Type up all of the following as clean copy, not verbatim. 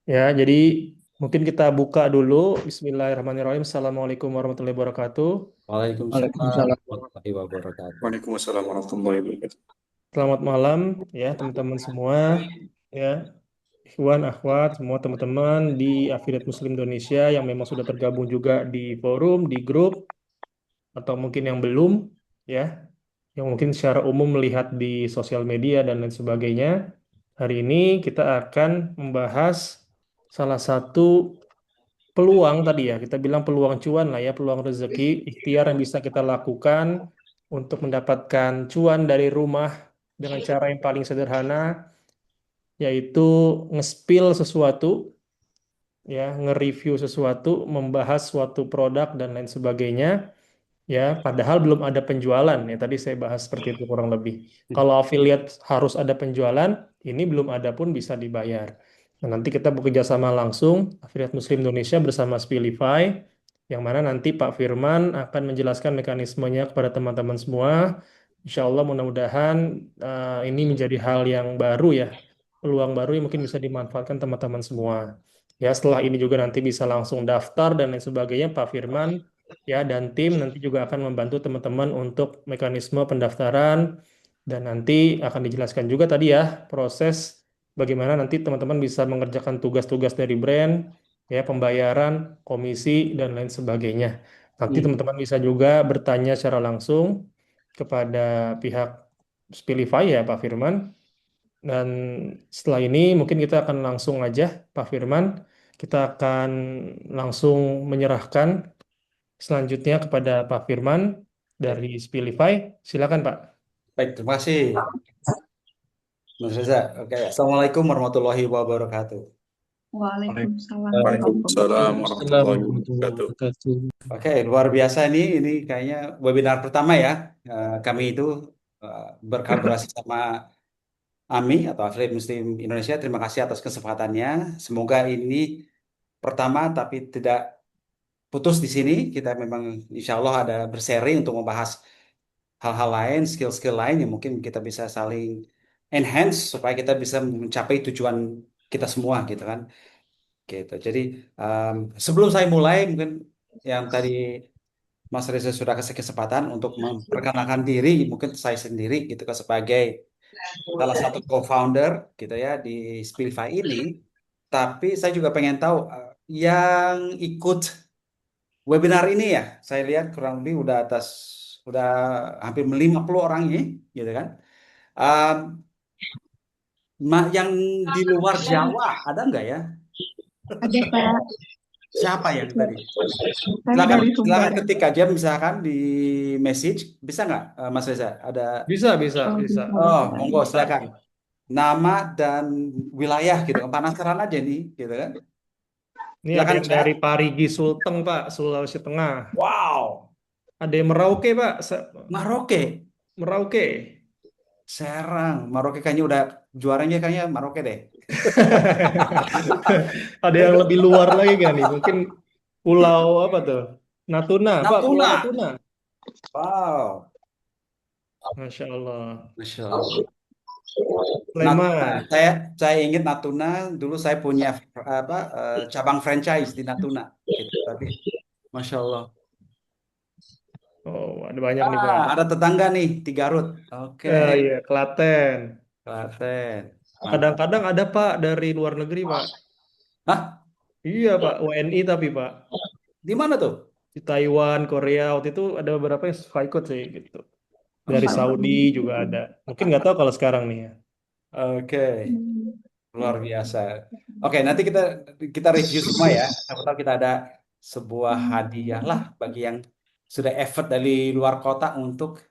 Ya, jadi mungkin kita buka dulu. Bismillahirrahmanirrahim. Assalamualaikum warahmatullahi wabarakatuh. Waalaikumsalam Waalaikumsalam. warahmatullahi wabarakatuh. Waalaikumsalam warahmatullahi wabarakatuh. Selamat malam ya teman-teman semua. Ya, ikhwan, akhwat, semua teman-teman di Affiliate Muslim Indonesia yang memang sudah tergabung juga di forum, di grup, atau mungkin yang belum, ya, yang mungkin secara umum melihat di sosial media dan lain sebagainya. Hari ini kita akan membahas salah satu peluang tadi ya, kita bilang peluang cuan lah ya, peluang rezeki, ikhtiar yang bisa kita lakukan untuk mendapatkan cuan dari rumah dengan cara yang paling sederhana, yaitu nge-spill sesuatu, ya, nge-review sesuatu, membahas suatu produk dan lain sebagainya, ya, padahal belum ada penjualan ya. Tadi saya bahas seperti itu kurang lebih. Kalau affiliate harus ada penjualan, ini belum ada pun bisa dibayar. Nah, nanti kita bekerja sama langsung Affiliate Muslim Indonesia bersama Spilify, yang mana nanti Pak Firman akan menjelaskan mekanismenya kepada teman-teman semua. Insya Allah mudah-mudahan ini menjadi hal yang baru ya, peluang baru yang mungkin bisa dimanfaatkan teman-teman semua. Ya, setelah ini juga nanti bisa langsung daftar dan lain sebagainya, Pak Firman ya, dan tim nanti juga akan membantu teman-teman untuk mekanisme pendaftaran, dan nanti akan dijelaskan juga tadi ya proses bagaimana nanti teman-teman bisa mengerjakan tugas-tugas dari brand, ya, pembayaran, komisi dan lain sebagainya. Nanti Hmm. teman-teman bisa juga bertanya secara langsung kepada pihak Spilify ya Pak Firman. Dan setelah ini mungkin kita akan langsung aja Pak Firman, kita akan langsung menyerahkan selanjutnya kepada Pak Firman Baik, dari Spilify. Silakan Pak. baik, terima kasih, Mas Reza. Oke, Assalamualaikum warahmatullahi wabarakatuh. Waalaikumsalam warahmatullahi Waalaikumsalam wabarakatuh. warahmatullahi Assalamualaikum wabarakatuh. warahmatullahi wabarakatuh. Oke, luar biasa ini kayaknya webinar pertama ya. Kami itu eh, berkolaborasi sama AMI atau Affiliate Muslim Indonesia. Terima kasih atas kesempatannya. Semoga ini pertama tapi tidak putus di sini. Kita memang insya Allah ada berseri untuk membahas hal-hal lain, skill-skill lain yang mungkin kita bisa saling enhance supaya kita bisa mencapai tujuan kita semua gitu kan. Gitu. Jadi um, sebelum saya mulai mungkin yang tadi Mas Reza sudah kasih kesempatan untuk memperkenalkan diri, mungkin saya sendiri gitu kan sebagai salah satu co-founder gitu ya di Spilify ini. Tapi saya juga pengen tahu yang ikut webinar ini ya, saya lihat kurang lebih udah hampir 50 orang ini, gitu kan. Um, yang di luar Jawa ada nggak ya? Ada Pak, Siapa yang tadi? saya Silakan, dari silakan Sumbar. ketik aja misalkan di message, bisa nggak Mas Reza? Ada, Bisa, bisa, Oh, bisa. bisa, oh bisa. monggo silakan. Nama dan wilayah gitu, penasaran aja nih, gitu kan? Ini ada Silakan yang chat. dari Parigi Sulteng, Pak, Sulawesi Tengah. Wow, Ada yang Merauke, Pak. Maroke, Merauke. Serang, Maroke kayaknya udah juaranya kayaknya Maroke deh. Ada yang lebih luar lagi kan nih? Mungkin pulau apa tuh? Natuna, Pak, Pulau Natuna, Natuna. wow, Masya Allah. Masya Allah. Natuna, Sleman. saya ingat Natuna dulu saya punya apa cabang franchise di Natuna, gitu. Tapi Masya Allah. Oh, ada banyak nih, Pak. Ada tetangga nih di Garut. Oke, Iya, Klaten. Klaten, mantap. Kadang-kadang ada, Pak, dari luar negeri, Pak. Hah? Iya, Pak. WNI tapi, Pak. Di mana tuh? Di Taiwan, Korea, waktu itu ada beberapa yang suka ikut sih, gitu. Dari Masya Allah. Saudi juga ada. Mungkin nggak tahu kalau sekarang nih ya. Oke, luar biasa. Oke, nanti kita kita review semua ya. Siapa tahu kita ada sebuah hadiah lah bagi yang sudah effort dari luar kota untuk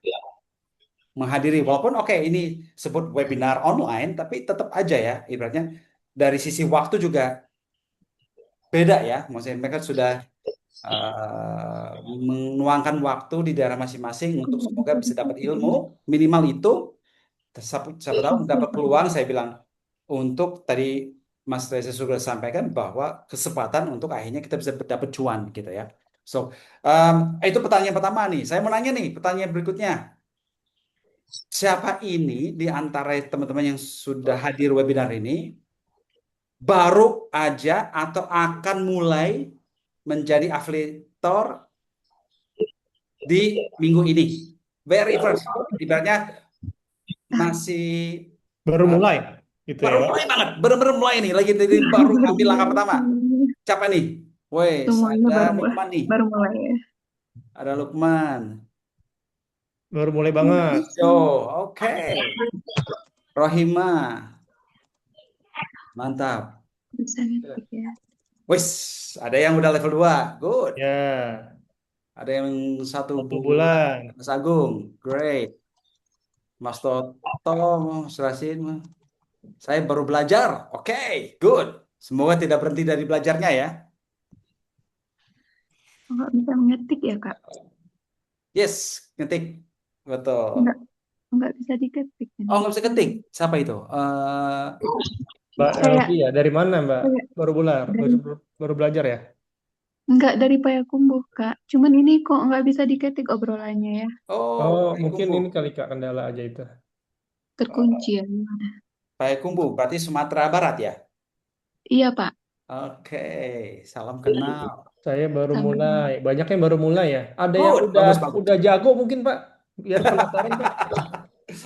menghadiri. Walaupun oke ini sebut webinar online, tapi tetap aja ya, ibaratnya dari sisi waktu juga beda ya. Maksudnya mereka sudah eh, menuangkan waktu di daerah masing-masing untuk semoga bisa dapat ilmu minimal itu. Siapa tahu dapat peluang. Saya bilang untuk tadi Mas Reza sudah sampaikan bahwa kesempatan untuk akhirnya kita bisa dapat cuan gitu ya. So, itu pertanyaan pertama nih. Saya mau nanya nih, pertanyaan berikutnya. Siapa ini di antara teman-teman yang sudah hadir webinar ini baru aja atau akan mulai menjadi afiliator di minggu ini. Very first. Ibaratnya masih Baru uh, mulai gitu baru ya. mulai banget. Bener-bener mulai nih. Lagi dari baru ambil langkah pertama. Siapa nih? Wes, Semuanya ada baru mulai, Lukman nih. baru mulai ya. Ada Lukman. Baru mulai banget. Yo, oke. Rohima, mantap. Bisa ngetik ya. Wes, ada yang udah level 2. Good. Ya, Ada yang 1 bulan. 1 bulan. Mas Agung, great. Mas Toto, Mas Rasin, saya baru belajar. Oke, good. Semoga tidak berhenti dari belajarnya ya. Nggak bisa mengetik ya, Kak? Yes, ngetik. Betul. Nggak bisa diketik. Oh, nggak bisa ketik. Siapa itu? Mbak Kayak, Elvi ya, dari mana Mbak? kayak dari, Baru belajar ya? nggak dari Payakumbuh, Kak. Cuman ini kok nggak bisa diketik obrolannya ya. oh, Oh, mungkin Payakumbuh. ini kali Kak kendala aja itu. Terkunci ya. Payakumbuh, berarti Sumatera Barat ya? Iya, Pak. Oke, salam kenal. Saya baru Sama. mulai. Banyak yang baru mulai ya. Ada yang Good, bagus, bagus. udah jago mungkin Pak. Biar penasaran Pak.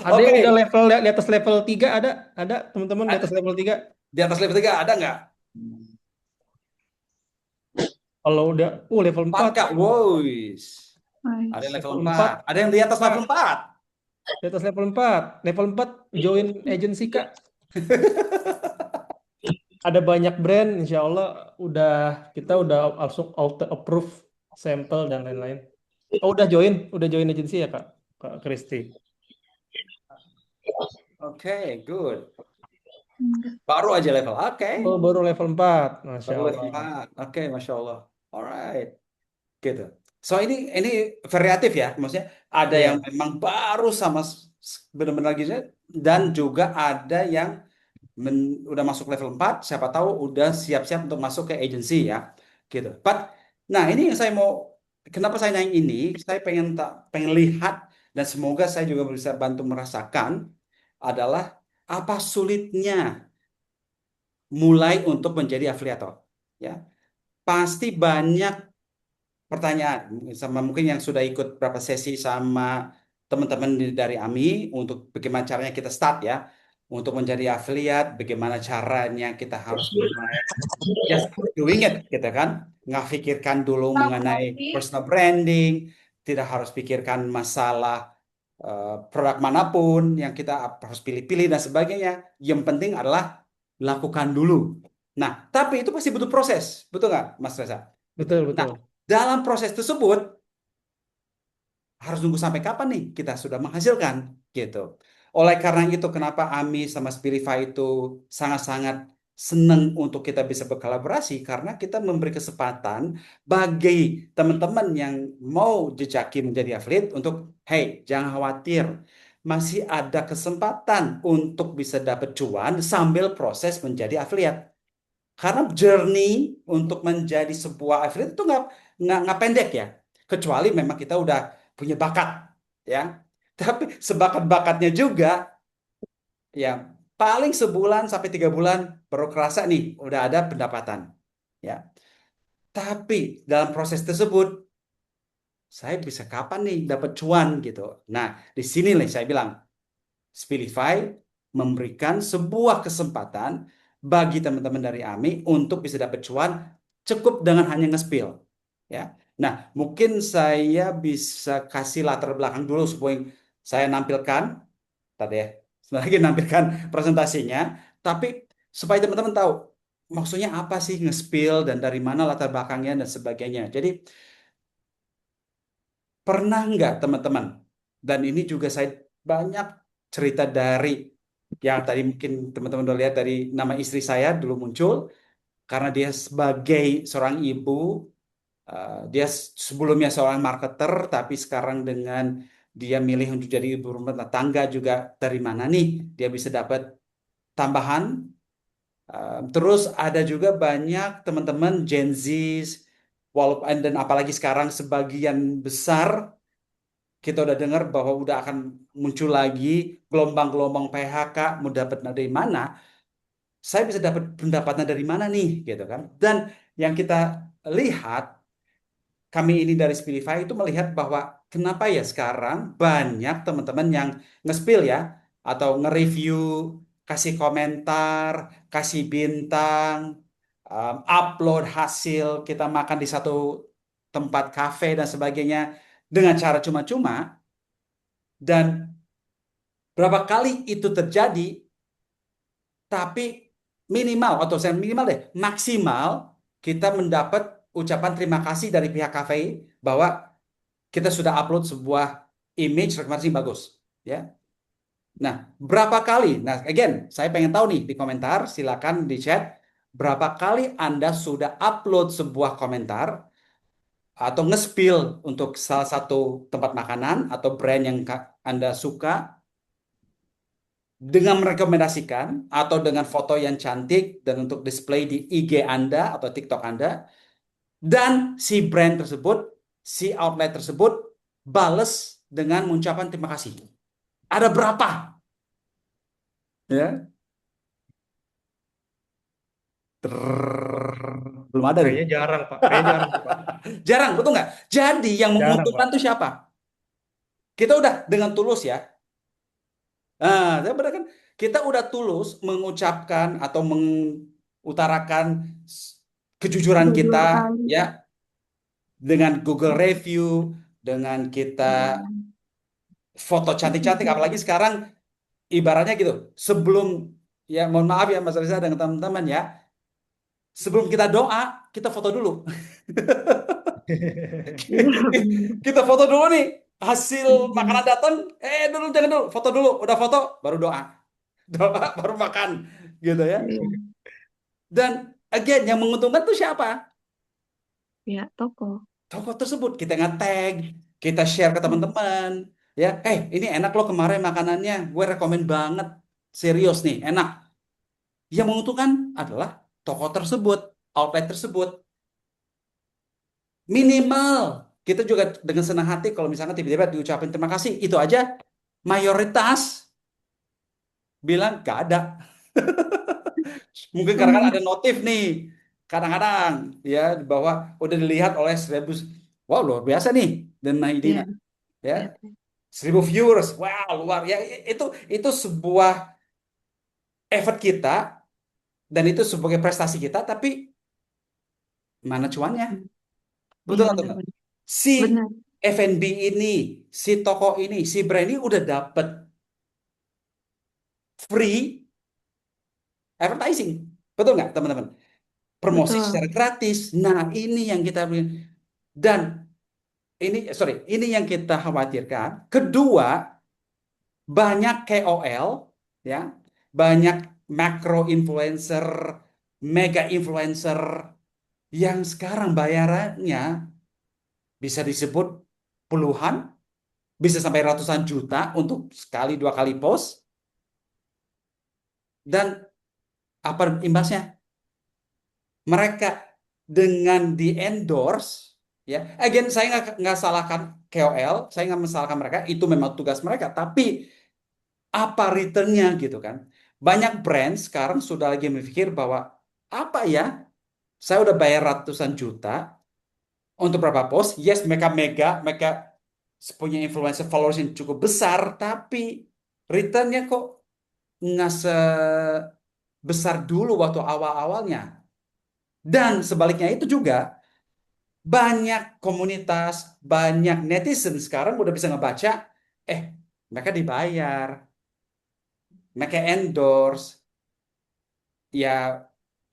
Ada yang Oke, udah level di atas level 3 ada? Ada teman-teman di atas level 3? di atas level 3 ada nggak? Kalau udah level 4. 4 Kak, wois. Ada yang level Level 4. 4. Ada yang di atas level 4. Di atas level 4. Level 4 join agency Kak. Ada banyak brand, insya Allah kita udah langsung auto approve sampel dan lain-lain. Oh, udah join agency ya Kak, Kak Kristi. Oke, good. Enggak. Baru aja level. Oke. Oh, baru level 4, Masya Baru level Allah. 4. Oke, Masya Allah. Alright. Gitu. So ini variatif ya. Maksudnya ada yang Iya, memang baru sama benar-benar lagi dan juga ada yang udah masuk level 4, siapa tahu udah siap-siap untuk masuk ke agency ya. Gitu. Nah, ini yang saya mau kenapa saya nanya ini, saya pengen lihat dan semoga saya juga bisa bantu merasakan adalah apa sulitnya mulai untuk menjadi afiliator. Ya, pasti banyak pertanyaan sama mungkin yang sudah ikut berapa sesi sama teman-teman dari AMI untuk bagaimana caranya kita start ya untuk menjadi afiliat, bagaimana caranya kita harus mulai just doing it gitu kan, nggak pikirkan dulu mengenai personal branding, tidak harus pikirkan masalah produk manapun yang kita harus pilih-pilih dan sebagainya. Yang penting adalah lakukan dulu. Nah, tapi itu pasti butuh proses, betul nggak, Mas Reza? betul Nah, betul. dalam proses tersebut harus nunggu sampai kapan nih kita sudah menghasilkan gitu. Oleh karena itu kenapa AMI sama Spirify itu sangat-sangat senang untuk kita bisa berkolaborasi karena kita memberi kesempatan bagi teman-teman yang mau jejaki menjadi affiliate untuk hey, jangan khawatir. Masih ada kesempatan untuk bisa dapat cuan sambil proses menjadi affiliate. Karena journey untuk menjadi sebuah affiliate itu nggak pendek ya. Kecuali memang kita udah punya bakat, ya. Tapi sebakat-bakatnya juga, ya paling sebulan sampai 3 bulan baru kerasa nih udah ada pendapatan, ya. Tapi dalam proses tersebut saya bisa kapan nih dapat cuan gitu. Nah, di sini nih saya bilang Spilify memberikan sebuah kesempatan bagi teman-teman dari AMI untuk bisa dapat cuan cukup dengan hanya nge-spill. Ya. Nah, mungkin saya bisa kasih latar belakang dulu supaya saya nampilkan tadi ya. Sebentar lagi nampilkan presentasinya, tapi supaya teman-teman tahu maksudnya apa sih nge-spill dan dari mana latar belakangnya dan sebagainya. Jadi pernah nggak teman-teman? Dan ini juga saya banyak cerita dari yang tadi mungkin teman-teman udah lihat dari nama istri saya dulu muncul karena dia sebagai seorang ibu, dia sebelumnya seorang marketer, tapi sekarang dengan dia milih untuk jadi ibu rumah tangga juga dari mana nih dia bisa dapat tambahan. Terus ada juga banyak teman-teman Gen Z, walaupun dan apalagi sekarang sebagian besar kita udah dengar bahwa udah akan muncul lagi gelombang-gelombang PHK, mau dapat dari mana? saya bisa dapat pendapatnya dari mana nih, gitu kan? Dan yang kita lihat, kami ini dari Spilify itu melihat bahwa kenapa ya sekarang banyak teman-teman yang nge-spill ya, atau nge-review, kasih komentar, kasih bintang, upload hasil kita makan di satu tempat kafe dan sebagainya dengan cara cuma-cuma, dan berapa kali itu terjadi, tapi minimal, atau saya minimal deh, maksimal kita mendapat ucapan terima kasih dari pihak kafe bahwa kita sudah upload sebuah image rekomendasi bagus, ya. Nah, berapa kali? Nah, again, saya pengen tahu nih di komentar, silakan di chat, berapa kali Anda sudah upload sebuah komentar atau nge-spill untuk salah satu tempat makanan atau brand yang Anda suka dengan merekomendasikan atau dengan foto yang cantik dan untuk display di IG Anda atau TikTok Anda, dan si brand tersebut, si outlet tersebut bales dengan mengucapkan terima kasih. Ada berapa? Ya, belum ada nih. Kayaknya jarang, Pak. Kayaknya jarang, Pak. Jarang, betul nggak? Jadi yang Jarang, menguntungkan Pak. tuh siapa? Kita udah dengan tulus ya. Nah, benar kan? Kita udah tulus mengucapkan atau mengutarakan kejujuran Udah kita, 2 kali. ya, dengan Google Review, dengan kita foto cantik-cantik, apalagi sekarang ibaratnya gitu. Sebelum, ya mohon maaf ya Mas Riza dan teman-teman ya, sebelum kita doa, kita foto dulu. Iya, benar. Kita foto dulu nih hasil Benar. makanan datang. Dulu jangan dulu, foto dulu. Udah foto, baru doa. Doa baru makan, gitu ya. Iya, Dan again, yang menguntungkan tuh siapa? pihak toko. Toko tersebut. Kita nge-tag, kita share ke teman-teman. Ya, ini enak loh kemarin makanannya. Gue rekomen banget. Serius nih, enak. Yang menguntungkan adalah toko tersebut, outlet tersebut. Minimal kita juga dengan senang hati kalau misalnya tiba-tiba diucapin terima kasih. Itu aja mayoritas bilang gak ada. Mungkin karena kan ada notif nih. Kadang-kadang ya di bawah udah dilihat oleh 1.000. Wow, luar biasa nih. Dan Naidina Iya, ya. lihat. 1.000 viewers. Wow, luar ya, itu sebuah effort kita dan itu sebagai prestasi kita, tapi mana cuannya? Betul Iya, atau enggak? benar-benar. Si Benar. F&B ini, si toko ini, si brand ini udah dapet free advertising. Betul nggak, teman-teman? Promosi Betul. secara gratis. Nah, ini yang kita, dan ini yang kita khawatirkan. Kedua, banyak KOL, ya, banyak macro influencer, mega influencer yang sekarang bayarannya bisa disebut puluhan, bisa sampai ratusan juta untuk sekali 2 kali post. Dan apa imbasnya? Mereka dengan di endorse, ya, again saya nggak salahkan KOL, saya nggak mensalahkan mereka, itu memang tugas mereka, tapi apa returnnya gitu kan? Banyak brand sekarang sudah lagi berpikir bahwa apa ya, saya udah bayar ratusan juta untuk berapa post, yes mereka mereka punya influencer followers yang cukup besar, tapi returnnya kok nggak sebesar dulu waktu awal-awalnya. Dan sebaliknya itu juga banyak komunitas, banyak netizen sekarang udah bisa ngebaca, eh mereka dibayar, mereka endorse, ya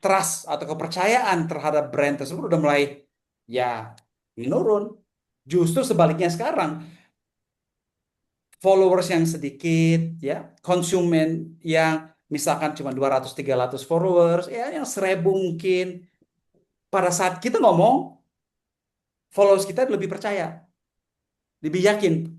trust atau kepercayaan terhadap brand tersebut udah mulai ya menurun. Justru sebaliknya sekarang, followers yang sedikit, ya konsumen yang misalkan cuma 200-300 followers, ya yang 1.000 mungkin, pada saat kita ngomong, followers kita lebih percaya, lebih yakin.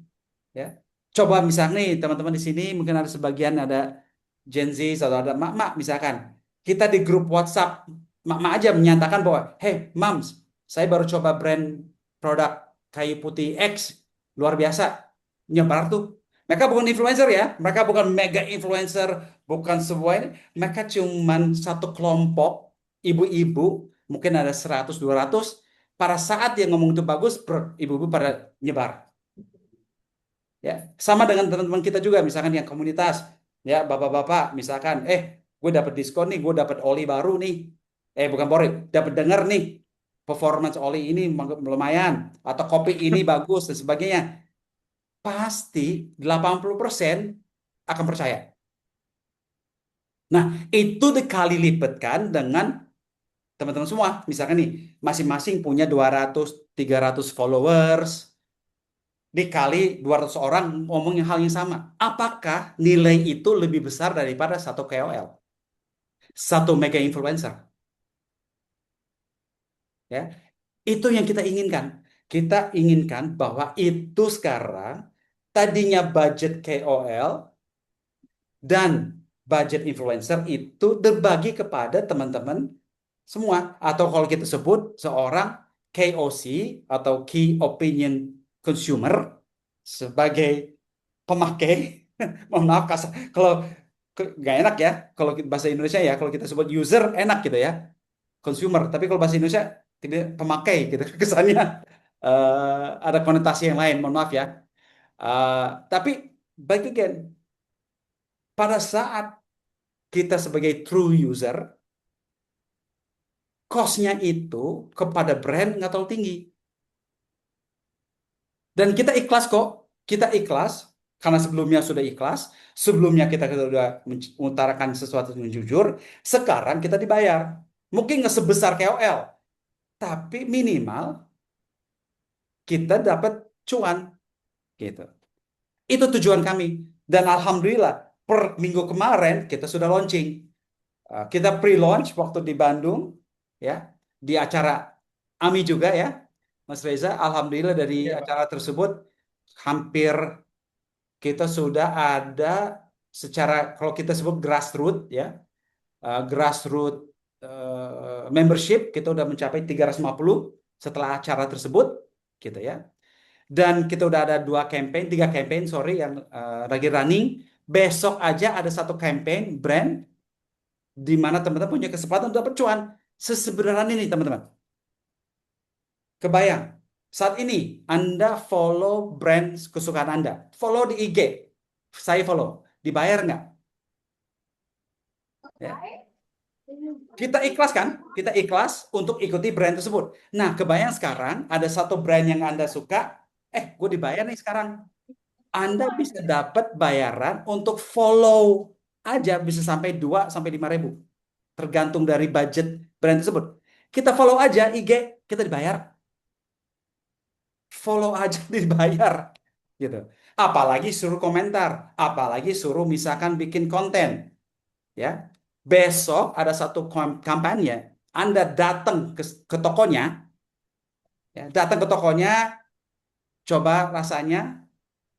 Ya, coba misalnya nih teman-teman di sini mungkin ada sebagian ada Gen Z atau ada mak-mak misalkan. Kita di grup WhatsApp mak-mak aja menyatakan bahwa, hey moms, saya baru coba brand produk kayu putih X, luar biasa, nyebar tuh. Mereka bukan influencer ya, mereka bukan mega influencer bukan sebuah ini. Mereka cuman satu kelompok ibu-ibu, mungkin ada 100 200. Pada saat dia ngomong itu bagus, ibu-ibu pada nyebar. Ya, sama dengan teman-teman kita juga, misalkan yang komunitas, ya bapak-bapak, misalkan, gue dapat diskon nih, gue dapat oli baru nih, bukan baru, dapat denger nih, performance oli ini lumayan, atau kopi ini bagus dan sebagainya, pasti 80% akan percaya. Nah, itu dikali lipatkan dengan teman-teman semua, misalkan nih, masing-masing punya 200 300 followers, dikali 200 orang ngomongin hal yang sama. Apakah nilai itu lebih besar daripada satu KOL? Satu mega influencer. Ya, itu yang kita inginkan. Kita inginkan bahwa itu sekarang tadinya budget KOL dan budget influencer itu terbagi kepada teman-teman semua. Atau kalau kita sebut seorang KOC atau Key Opinion Consumer sebagai pemakai, mohon maaf kasar, kalau nggak enak ya, kalau bahasa Indonesia ya, kalau kita sebut user enak gitu ya, consumer, tapi kalau bahasa Indonesia tidak, pemakai gitu kesannya, ada konotasi yang lain, mohon maaf ya. Eh, tapi back again, pada saat kita sebagai true user, cost-nya itu kepada brand nggak terlalu tinggi. Dan kita ikhlas kok. Kita ikhlas karena sebelumnya sudah ikhlas. Sebelumnya kita sudah mengutarakan sesuatu yang jujur. Sekarang kita dibayar. Mungkin nggak sebesar KOL. Tapi minimal kita dapat cuan. Gitu. Itu tujuan kami. Dan alhamdulillah per minggu kemarin kita sudah launching. Kita pre-launch waktu di Bandung. Ya, di acara AMI juga ya. Mas Reza, alhamdulillah dari acara tersebut hampir kita sudah ada secara, kalau kita sebut grassroots ya, grassroots membership kita udah mencapai 350 setelah acara tersebut gitu ya. Dan kita udah ada 3 campaign sorry yang lagi running. Besok aja ada satu campaign brand di mana teman-teman punya kesempatan untuk dapat cuan. Sesederhana ini teman-teman. Kebayang, saat ini Anda follow brand kesukaan Anda. Follow di IG. Saya follow. Dibayar nggak? Ya. Kita ikhlas kan? Kita ikhlas untuk ikuti brand tersebut. Nah, kebayang sekarang ada satu brand yang Anda suka. Gue dibayar nih sekarang. Anda bisa dapat bayaran untuk follow aja bisa sampai 2 sampai 5 ribu. Tergantung dari budget brand tersebut. Kita follow aja IG, kita dibayar. Follow aja dibayar gitu. Apalagi suruh komentar, apalagi suruh misalkan bikin konten ya. Besok ada satu kampanye, Anda datang ke tokonya ya, datang ke tokonya, coba rasanya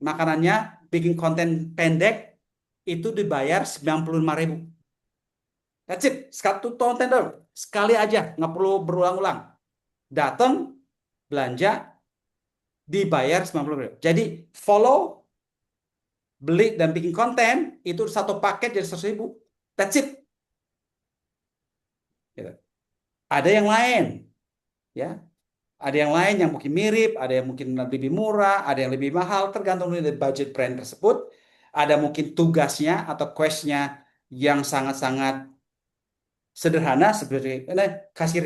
makanannya, bikin konten pendek, itu dibayar 95.000. That's it, satu konten dulu sekali aja, nggak perlu berulang-ulang. Datang belanja dibayar 90.000. Jadi follow, beli dan bikin konten itu satu paket jadi 100.000. That's it. Gitu. Ada yang lain, ya. Ada yang lain yang mungkin mirip, ada yang mungkin lebih murah, ada yang lebih mahal, tergantung dari budget brand tersebut. Ada mungkin tugasnya atau quest-nya yang sangat-sangat sederhana seperti kasih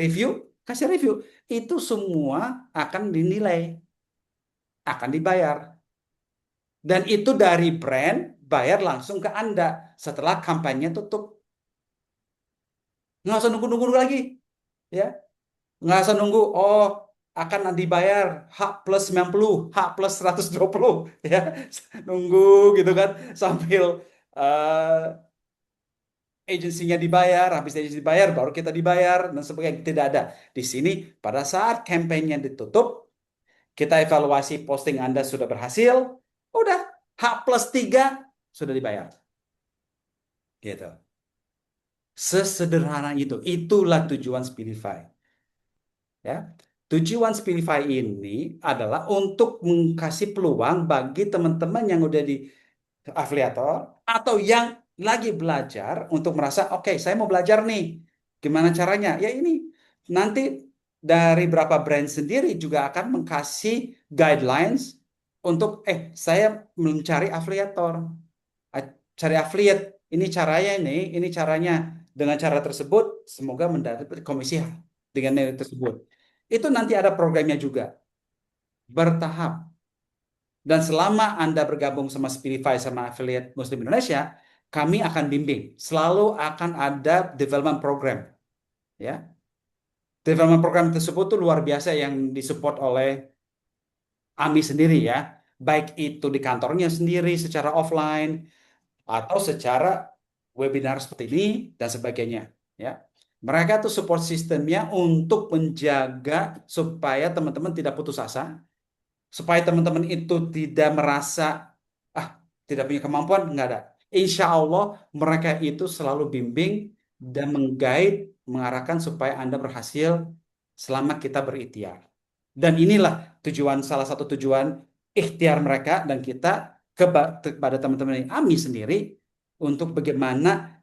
review. Itu semua akan dinilai, akan dibayar. Dan itu dari brand bayar langsung ke Anda setelah kampanye tutup. Nggak usah nunggu-nunggu lagi. Ya. Nggak usah nunggu, akan dibayar H plus 90, H plus 120. Ya. Nunggu gitu kan sambil agensinya dibayar, habis agensi dibayar, baru kita dibayar, dan sebagainya. Tidak ada. Di sini pada saat kampanye ditutup, kita evaluasi posting Anda sudah berhasil, udah H plus 3 sudah dibayar. Gitu. Sesederhana itu. Itulah tujuan Speedify. Ya. Tujuan Speedify ini adalah untuk mengkasih peluang bagi teman-teman yang udah di afiliator atau yang lagi belajar untuk merasa, oke, saya mau belajar nih. Gimana caranya? Ya ini, nanti dari berapa brand sendiri juga akan mengkasih guidelines untuk, saya mencari afiliator. Cari affiliate, ini caranya. Dengan cara tersebut, semoga mendapat komisi dengan nilai tersebut. Itu nanti ada programnya juga, bertahap. Dan selama Anda bergabung sama Speedify, sama affiliate Muslim Indonesia, kami akan bimbing. Selalu akan ada development program. Ya, development program tersebut tuh luar biasa yang disupport oleh AMI sendiri ya. Baik itu di kantornya sendiri secara offline, atau secara webinar seperti ini dan sebagainya ya. Mereka tuh support sistemnya untuk menjaga supaya teman-teman tidak putus asa, supaya teman-teman itu tidak merasa ah tidak punya kemampuan, nggak ada. Insya Allah mereka itu selalu bimbing dan menggait, mengarahkan supaya Anda berhasil selama kita berikhtiar. Dan inilah salah satu tujuan ikhtiar mereka dan kita kepada teman-teman AMI sendiri, untuk bagaimana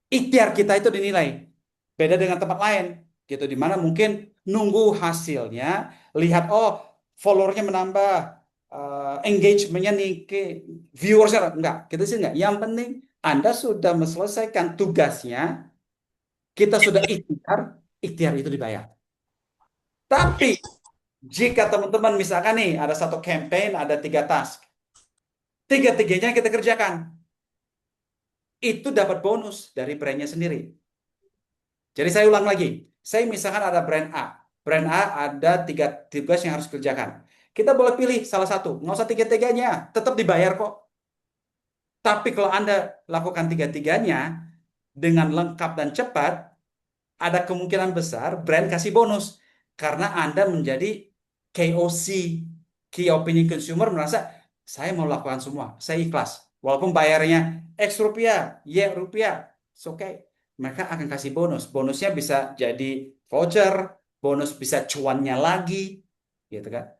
ikhtiar kita itu dinilai. Beda dengan tempat lain, gitu, di mana mungkin nunggu hasilnya, lihat followernya menambah, engagementnya nih, viewersnya enggak, gitu sih enggak. Yang penting Anda sudah menyelesaikan tugasnya, kita sudah ikhtiar itu dibayar. Tapi jika teman-teman misalkan nih ada satu campaign, ada 3 task, tiga-tiganya kita kerjakan, itu dapat bonus dari brandnya sendiri. Jadi saya ulang lagi, saya misalkan ada brand A ada 3 tugas yang harus dikerjakan. Kita boleh pilih salah satu, nggak usah tiga-tiganya, tetap dibayar kok. Tapi kalau Anda lakukan tiga-tiganya dengan lengkap dan cepat, ada kemungkinan besar brand kasih bonus. Karena Anda menjadi KOC, Key Opinion Consumer, merasa saya mau lakukan semua, saya ikhlas. Walaupun bayarnya X rupiah, Y rupiah, it's okay. Mereka akan kasih bonus. Bonusnya bisa jadi voucher, bonus bisa cuannya lagi, gitu kan.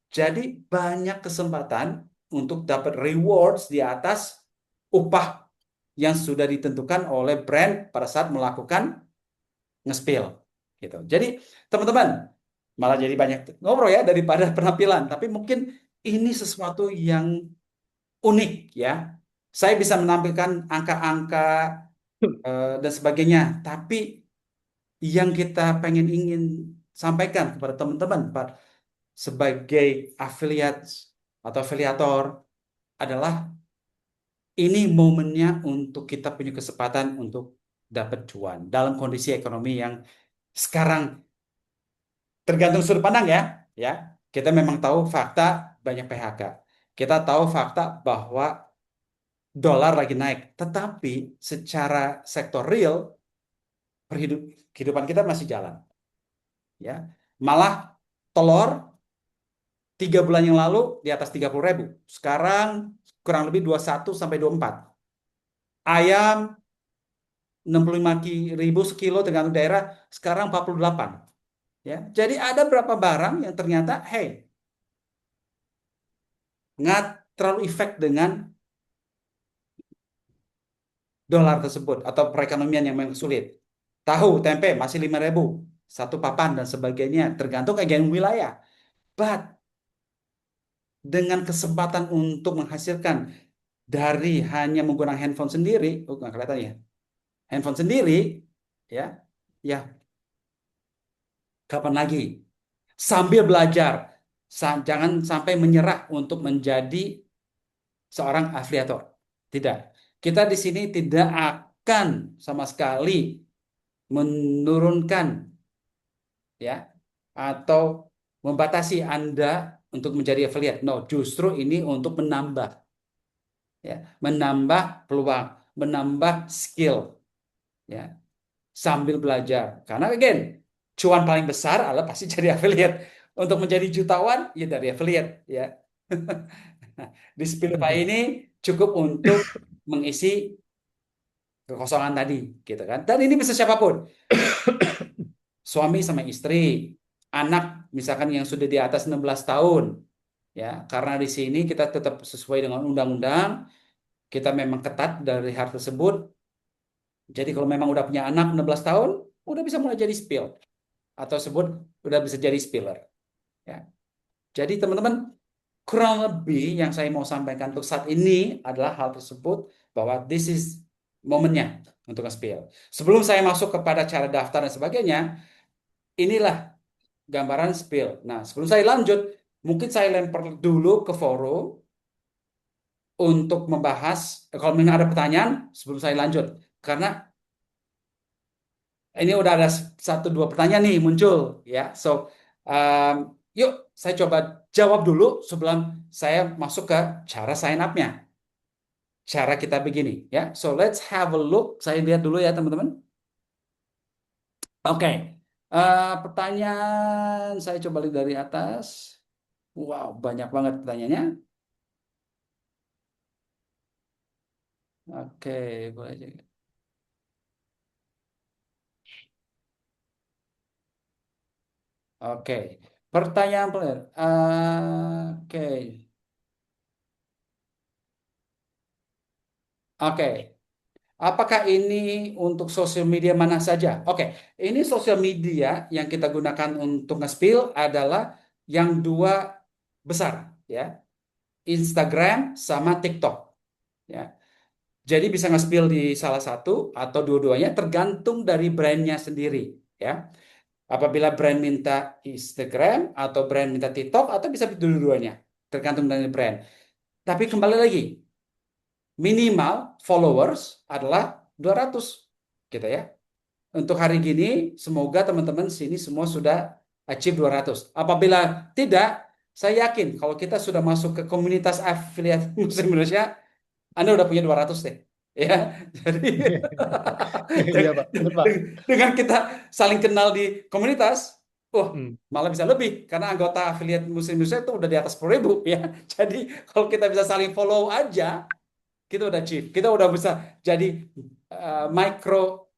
Jadi banyak kesempatan untuk dapat rewards di atas upah yang sudah ditentukan oleh brand pada saat melakukan nge-spill, gitu. Jadi teman-teman, malah jadi banyak ngobrol ya daripada penampilan, tapi mungkin ini sesuatu yang unik ya. Saya bisa menampilkan angka-angka dan sebagainya, tapi yang kita ingin sampaikan kepada teman-teman sebagai affiliate atau afiliator adalah ini momennya untuk kita punya kesempatan untuk dapat cuan dalam kondisi ekonomi yang sekarang, tergantung sudut pandang ya. Kita memang tahu fakta banyak PHK. Kita tahu fakta bahwa dolar lagi naik, tetapi secara sektor real kehidupan kita masih jalan. Ya, malah telur 3 bulan yang lalu di atas 30.000, sekarang kurang lebih 21 sampai 24. Ayam 65.000 sekilo tergantung daerah, sekarang 48. Ya, jadi ada berapa barang yang ternyata, nggak terlalu efek dengan dolar tersebut atau perekonomian yang memang sulit. Tahu, tempe masih 5.000 satu papan dan sebagainya, tergantung agen wilayah. But dengan kesempatan untuk menghasilkan dari hanya menggunakan handphone sendiri, nggak kelihatan ya, handphone sendiri, ya, ya, kapan lagi? Sambil belajar, jangan sampai menyerah untuk menjadi seorang afiliator. Tidak, kita di sini tidak akan sama sekali menurunkan ya atau membatasi Anda untuk menjadi affiliate. No, justru ini untuk menambah ya, menambah peluang, menambah skill ya, sambil belajar. Karena again, cuan paling besar adalah pasti jadi affiliate. Untuk menjadi jutawan ya dari affiliate ya. Di Speedify ini cukup untuk mengisi kekosongan tadi, gitu kan. Dan ini bisa siapapun, suami sama istri, anak misalkan yang sudah di atas 16 tahun, ya. Karena di sini kita tetap sesuai dengan undang-undang, kita memang ketat dari hal tersebut. Jadi kalau memang udah punya anak 16 tahun, udah bisa mulai jadi spill atau sebut udah bisa jadi spiller. Ya. Jadi teman-teman, kurang lebih yang saya mau sampaikan untuk saat ini adalah hal tersebut bahwa this is momennya untuk nge-spill. Sebelum saya masuk kepada cara daftar dan sebagainya, inilah gambaran spill. Nah, sebelum saya lanjut, mungkin saya lempar dulu ke forum untuk membahas, kalau memang ada pertanyaan sebelum saya lanjut. Karena ini udah ada satu dua pertanyaan nih muncul ya. So, um, yuk saya coba jawab dulu sebelum saya masuk ke cara sign up-nya. Cara kita begini ya. So, let's have a look. Saya lihat dulu ya teman-teman. Oke. Pertanyaan saya coba lihat dari atas. Wow, banyak banget pertanyaannya. Oke, boleh aja. Oke, pertanyaan player. Oke, oke. Apakah ini untuk sosial media mana saja? Oke, ini sosial media yang kita gunakan untuk nge-spill adalah yang dua besar, ya, Instagram sama TikTok, ya. Jadi bisa nge-spill di salah satu atau dua-duanya, tergantung dari brandnya sendiri, ya. Apabila brand minta Instagram atau brand minta TikTok atau bisa dua-duanya, tergantung dari brand. Tapi kembali lagi, minimal followers adalah 200 gitu ya. Untuk hari gini semoga teman-teman sini semua sudah achieve 200. Apabila tidak, saya yakin kalau kita sudah masuk ke komunitas afiliat Muslim Indonesia, Anda udah punya 200 deh. Ya, jadi Iya, Pak. Betul, Pak. dengan kita saling kenal di komunitas, wah, Hmm. malah bisa lebih karena anggota afiliat Muslim Indonesia itu udah di atas 10.000 ya. Jadi kalau kita bisa saling follow aja, kita udah achieve. Kita udah bisa jadi micro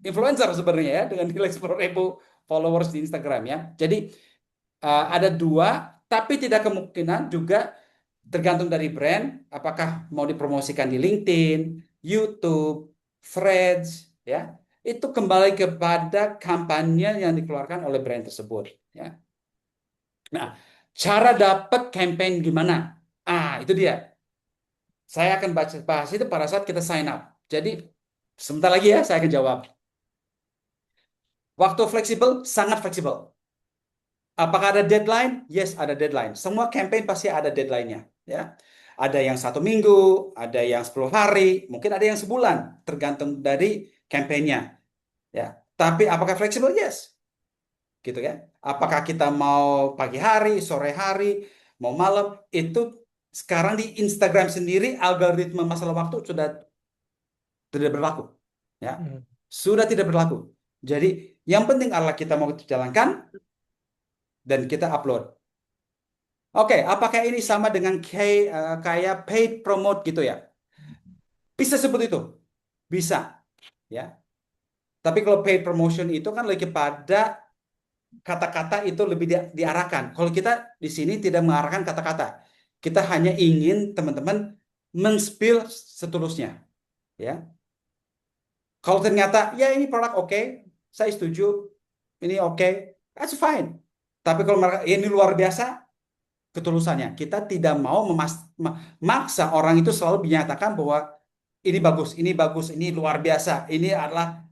influencer sebenarnya ya dengan nilai 10.000 followers di Instagram ya. Jadi ada dua, tapi tidak kemungkinan juga tergantung dari brand, apakah mau dipromosikan di LinkedIn, YouTube, Threads, ya. Itu kembali kepada kampanye yang dikeluarkan oleh brand tersebut, ya. Nah, cara dapat campaign gimana? Itu dia. Saya akan bahas itu pada saat kita sign up. Jadi, sebentar lagi ya, saya akan jawab. Waktu fleksibel, sangat fleksibel. Apakah ada deadline? Yes, ada deadline. Semua campaign pasti ada deadline-nya. Ya. Ada yang 1 minggu, ada yang 10 hari, mungkin ada yang sebulan, tergantung dari campaign-nya. Ya. Tapi apakah fleksibel? Yes. Gitu ya. Apakah kita mau pagi hari, sore hari, mau malam, itu sekarang di Instagram sendiri algoritma masalah waktu sudah tidak berlaku. Ya. Hmm. Sudah tidak berlaku. Jadi yang penting adalah kita mau jalankan dan kita upload. Oke, apakah ini sama dengan kayak paid promote gitu ya? Bisa sebut itu, bisa, ya. Tapi kalau paid promotion itu kan lebih pada kata-kata itu lebih diarahkan. Kalau kita di sini tidak mengarahkan kata-kata, kita hanya ingin teman-teman men-spill setulusnya, ya. Kalau ternyata ya ini produk oke, saya setuju, ini oke, that's fine. Tapi kalau ini luar biasa, ketulusannya. Kita tidak mau memaksa orang itu selalu menyatakan bahwa ini bagus, ini luar biasa, ini adalah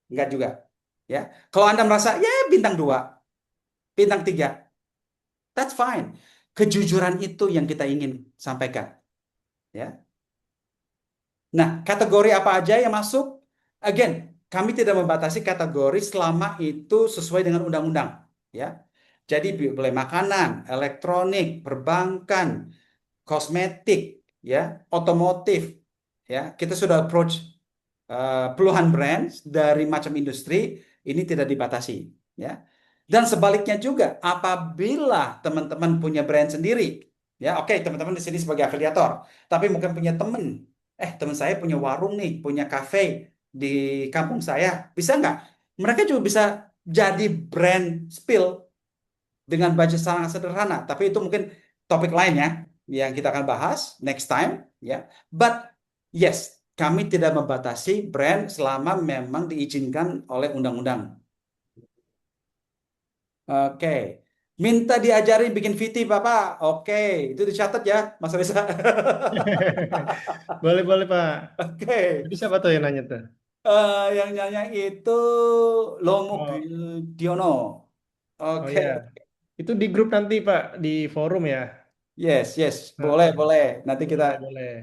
enggak juga. Ya, kalau Anda merasa ya bintang 2, bintang 3, that's fine. Kejujuran itu yang kita ingin sampaikan. Ya. Nah, kategori apa aja yang masuk? Again, kami tidak membatasi kategori selama itu sesuai dengan undang-undang. Ya. Jadi boleh makanan, elektronik, perbankan, kosmetik, ya, otomotif, ya. Kita sudah approach puluhan brand dari macam industri, ini tidak dibatasi, ya. Dan sebaliknya juga, apabila teman-teman punya brand sendiri, ya, oke, teman-teman di sini sebagai afiliator, tapi mungkin punya teman saya punya warung nih, punya cafe di kampung saya, bisa nggak? Mereka juga bisa jadi brand spill dengan budget sangat sederhana, tapi itu mungkin topik lain ya. yang kita akan bahas next time, ya. But yes, kami tidak membatasi brand selama memang diizinkan oleh undang-undang. Oke. Minta diajari bikin VT, Bapak. Oke, itu dicatat ya, Mas Reza. Boleh, boleh, Pak. Oke. Jadi siapa tuh yang nanya tuh? Yang nyanyi itu Lomo Oh, Diono. oh Oke. ya. Itu di grup nanti, Pak, di forum ya. Yes, yes. Boleh, Nah, boleh. Nanti kita, boleh, boleh.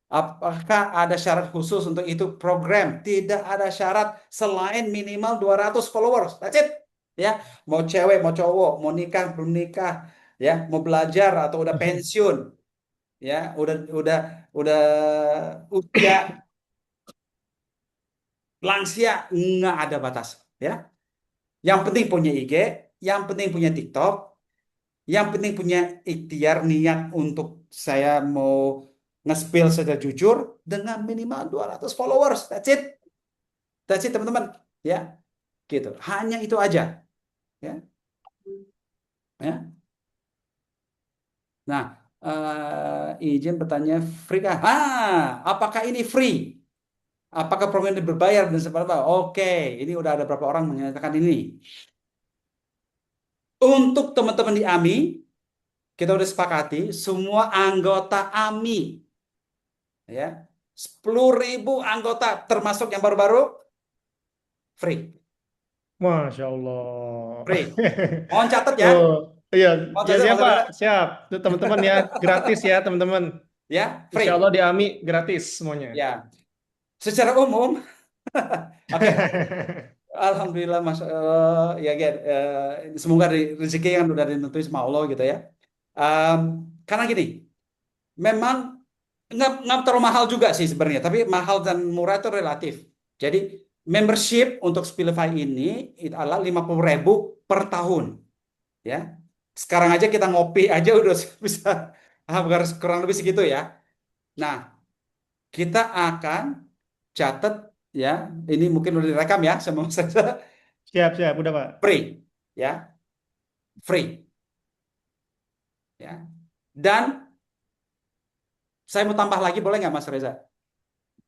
apakah ada syarat khusus untuk itu program? Tidak ada syarat selain minimal 200 followers. That's it. Ya, mau cewek, mau cowok, mau nikah, belum nikah, ya, mau belajar atau udah pensiun, ya, udah usia lansia, nggak ada batas, ya. Yang penting punya IG, yang penting punya TikTok, yang penting punya ikhtiar niat untuk saya mau nge-spill secara jujur dengan minimal 200 followers. That's it. That's it, teman-teman. Ya, gitu. Hanya itu aja, ya. Ya. Nah, izin bertanya free kah? Apakah ini free? Apakah program ini berbayar dan seperti apa? Oke, ini udah ada beberapa orang menyatakan ini. Untuk teman-teman di AMI, kita udah sepakati semua anggota AMI, ya, 10.000 anggota termasuk yang baru-baru free, Masya Allah. free. Mohon catat ya, Oh, iya, mohon ya catat siap Mas Pak, Reza. siap. Tuh teman-teman ya, gratis ya teman-teman. Ya, Insya free. Allah di AMI gratis semuanya. Ya, secara umum, oke. Alhamdulillah Mas, ya Gen, semoga rezeki yang udah ditentuin sama Allah gitu ya. Em, karena gini, memang nggak terlalu mahal juga sih sebenarnya, tapi mahal dan murah itu relatif. Jadi membership untuk Spilify ini itu adalah 50.000 per tahun, ya. Sekarang aja kita ngopi aja udah bisa harga kurang lebih segitu ya. Nah, kita akan catat ya, ini mungkin udah direkam ya sama Mas Reza. Siap, siap, udah Pak. Free, ya, free, ya. Dan saya mau tambah lagi, boleh nggak Mas Reza?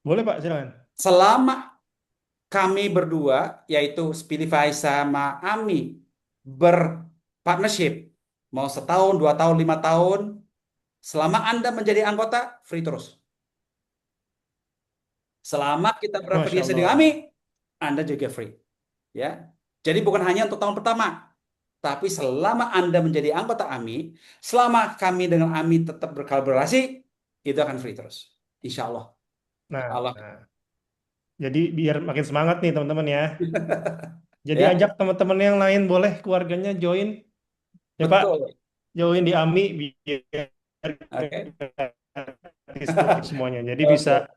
Boleh Pak, silakan. Selama kami berdua, yaitu Spilify sama Ami, berpartnership, mau setahun, 2 tahun, 5 tahun, selama Anda menjadi anggota, free terus. Selama kita Masya berafiliasi dengan Ami, Allah. Anda juga free. Ya, jadi bukan hanya untuk tahun pertama, tapi selama Anda menjadi anggota AMI, selama kami dengan AMI tetap berkolaborasi, itu akan free terus. Insya Allah. Nah, Allah. nah, jadi biar makin semangat nih teman-teman ya. Jadi Ya, ajak teman-teman yang lain boleh keluarganya join ya Pak, betul. join di AMI biar Oke. gratis tuh semuanya. Jadi bisa Oke.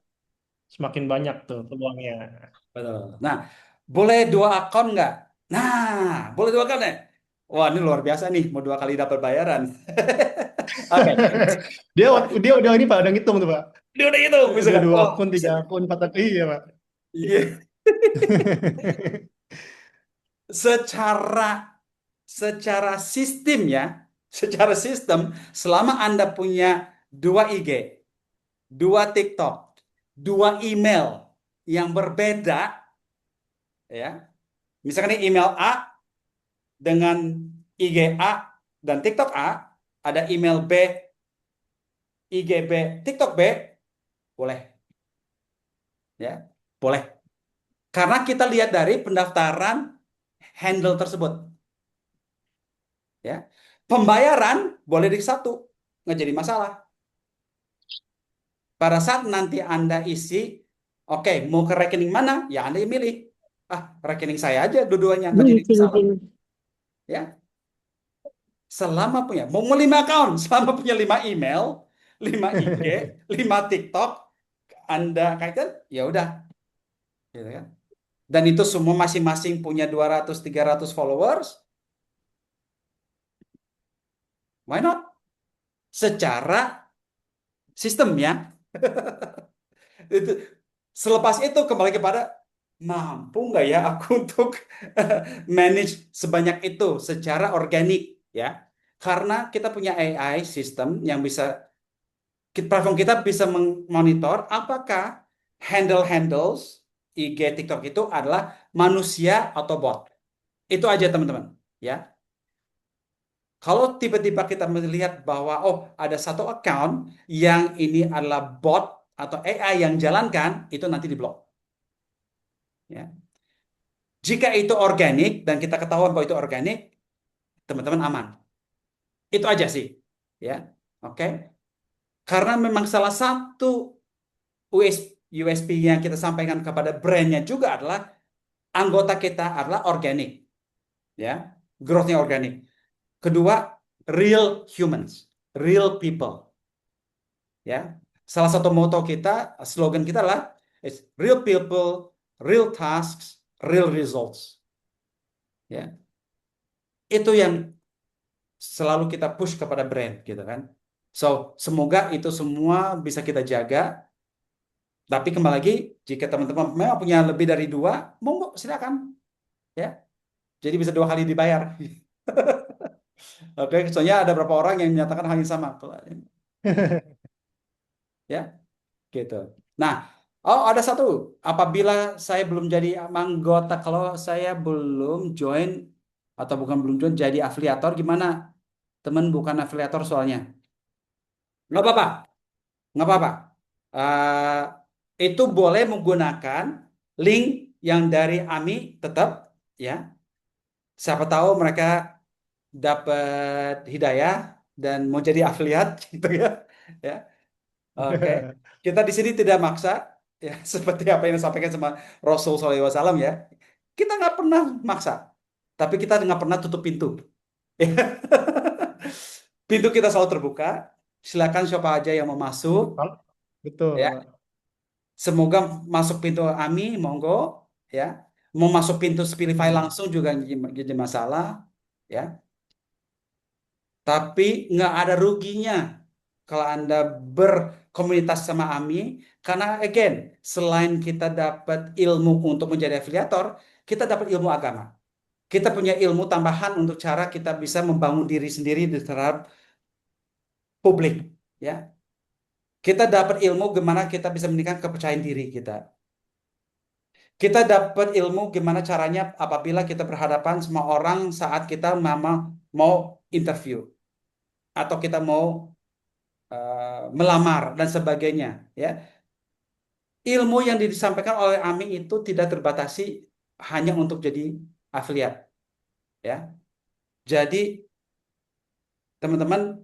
semakin banyak tuh peluangnya. Betul. Nah, boleh 2 akun nggak? Nah, boleh 2 akun ya? Wah, ini luar biasa nih, mau 2 kali dapat bayaran. Oke, Dia dia udah ini Pak, udah ngitung tuh Pak. dia udah itu, bisa Udah kan? dua Oh, akun, bisa. 3 akun, 4 akun. Iya Pak. Iya. Secara secara sistem ya, secara sistem, selama Anda punya 2 IG, 2 TikTok, 2 email yang berbeda, ya, misalkan ini email A dengan IG A dan TikTok A, ada email B, IG B, TikTok B, boleh, ya, boleh. Karena kita lihat dari pendaftaran handle tersebut, ya. Pembayaran boleh di satu, nggak jadi masalah. Pada saat nanti Anda isi, oke, mau ke rekening mana? Ya Anda yang milih. Rekening saya aja dua-duanya, nggak jadi masalah. Ya, selama punya, mau 5 account, selama punya 5 email, 5 IG, 5 TikTok, Anda kaitkan, ya udah, gitu kan. Dan itu semua masing-masing punya 200-300 followers, why not? Secara sistemnya, itu selepas itu kembali kepada mampu nggak ya aku untuk manage sebanyak itu secara organik, ya. Karena kita punya AI sistem yang bisa, platform kita bisa memonitor apakah handles IG TikTok itu adalah manusia atau bot. Itu aja teman-teman. Ya, kalau tiba-tiba kita melihat bahwa oh ada satu account yang ini adalah bot atau AI yang jalankan, itu nanti diblok. Ya. Jika itu organik dan kita ketahuan bahwa itu organik, teman-teman aman. Itu aja sih. Ya. Oke. Karena memang salah satu USP yang kita sampaikan kepada brandnya juga adalah anggota kita adalah organik. Ya. Growth-nya organik. Kedua, real humans, real people. Ya. Salah satu moto kita, slogan kita adalah real people, real tasks, real results. Ya. Itu yang selalu kita push kepada brand gitu kan. So, semoga itu semua bisa kita jaga. Tapi kembali lagi, jika teman-teman memang punya lebih dari dua, monggo silakan. Ya, jadi bisa 2 kali dibayar. Oke, soalnya ada beberapa orang yang menyatakan hal yang sama. Ya, gitu. Nah, oh ada satu. Apabila saya belum jadi anggota, kalau saya belum join atau bukan belum join jadi afiliator, gimana? Teman bukan afiliator soalnya. Nggak apa-apa, nggak apa-apa. Itu boleh menggunakan link yang dari AMI tetap, ya. Siapa tahu mereka dapat hidayah dan mau jadi afiliat, gitu ya. Ya, oke. Kita di sini tidak maksa, ya, seperti apa yang disampaikan sama Rasul SAW ya. Kita nggak pernah maksa, tapi kita nggak pernah tutup pintu. Pintu kita selalu terbuka. Silakan siapa aja yang mau masuk, Betul, ya. Pak. Semoga masuk pintu AMI, monggo, ya. Mau masuk pintu Spilify Hmm. langsung juga jadi masalah, ya. Tapi nggak ada ruginya kalau Anda berkomunitas sama AMI, karena again, selain kita dapat ilmu untuk menjadi afiliator, kita dapat ilmu agama. Kita punya ilmu tambahan untuk cara kita bisa membangun diri sendiri di terhadap publik, ya. Kita dapat ilmu gimana kita bisa meningkatkan kepercayaan diri kita. Kita dapat ilmu gimana caranya apabila kita berhadapan sama orang saat kita mau interview atau kita mau melamar dan sebagainya, ya. Ilmu yang disampaikan oleh Ami itu tidak terbatasi hanya untuk jadi afiliat, ya. Jadi teman-teman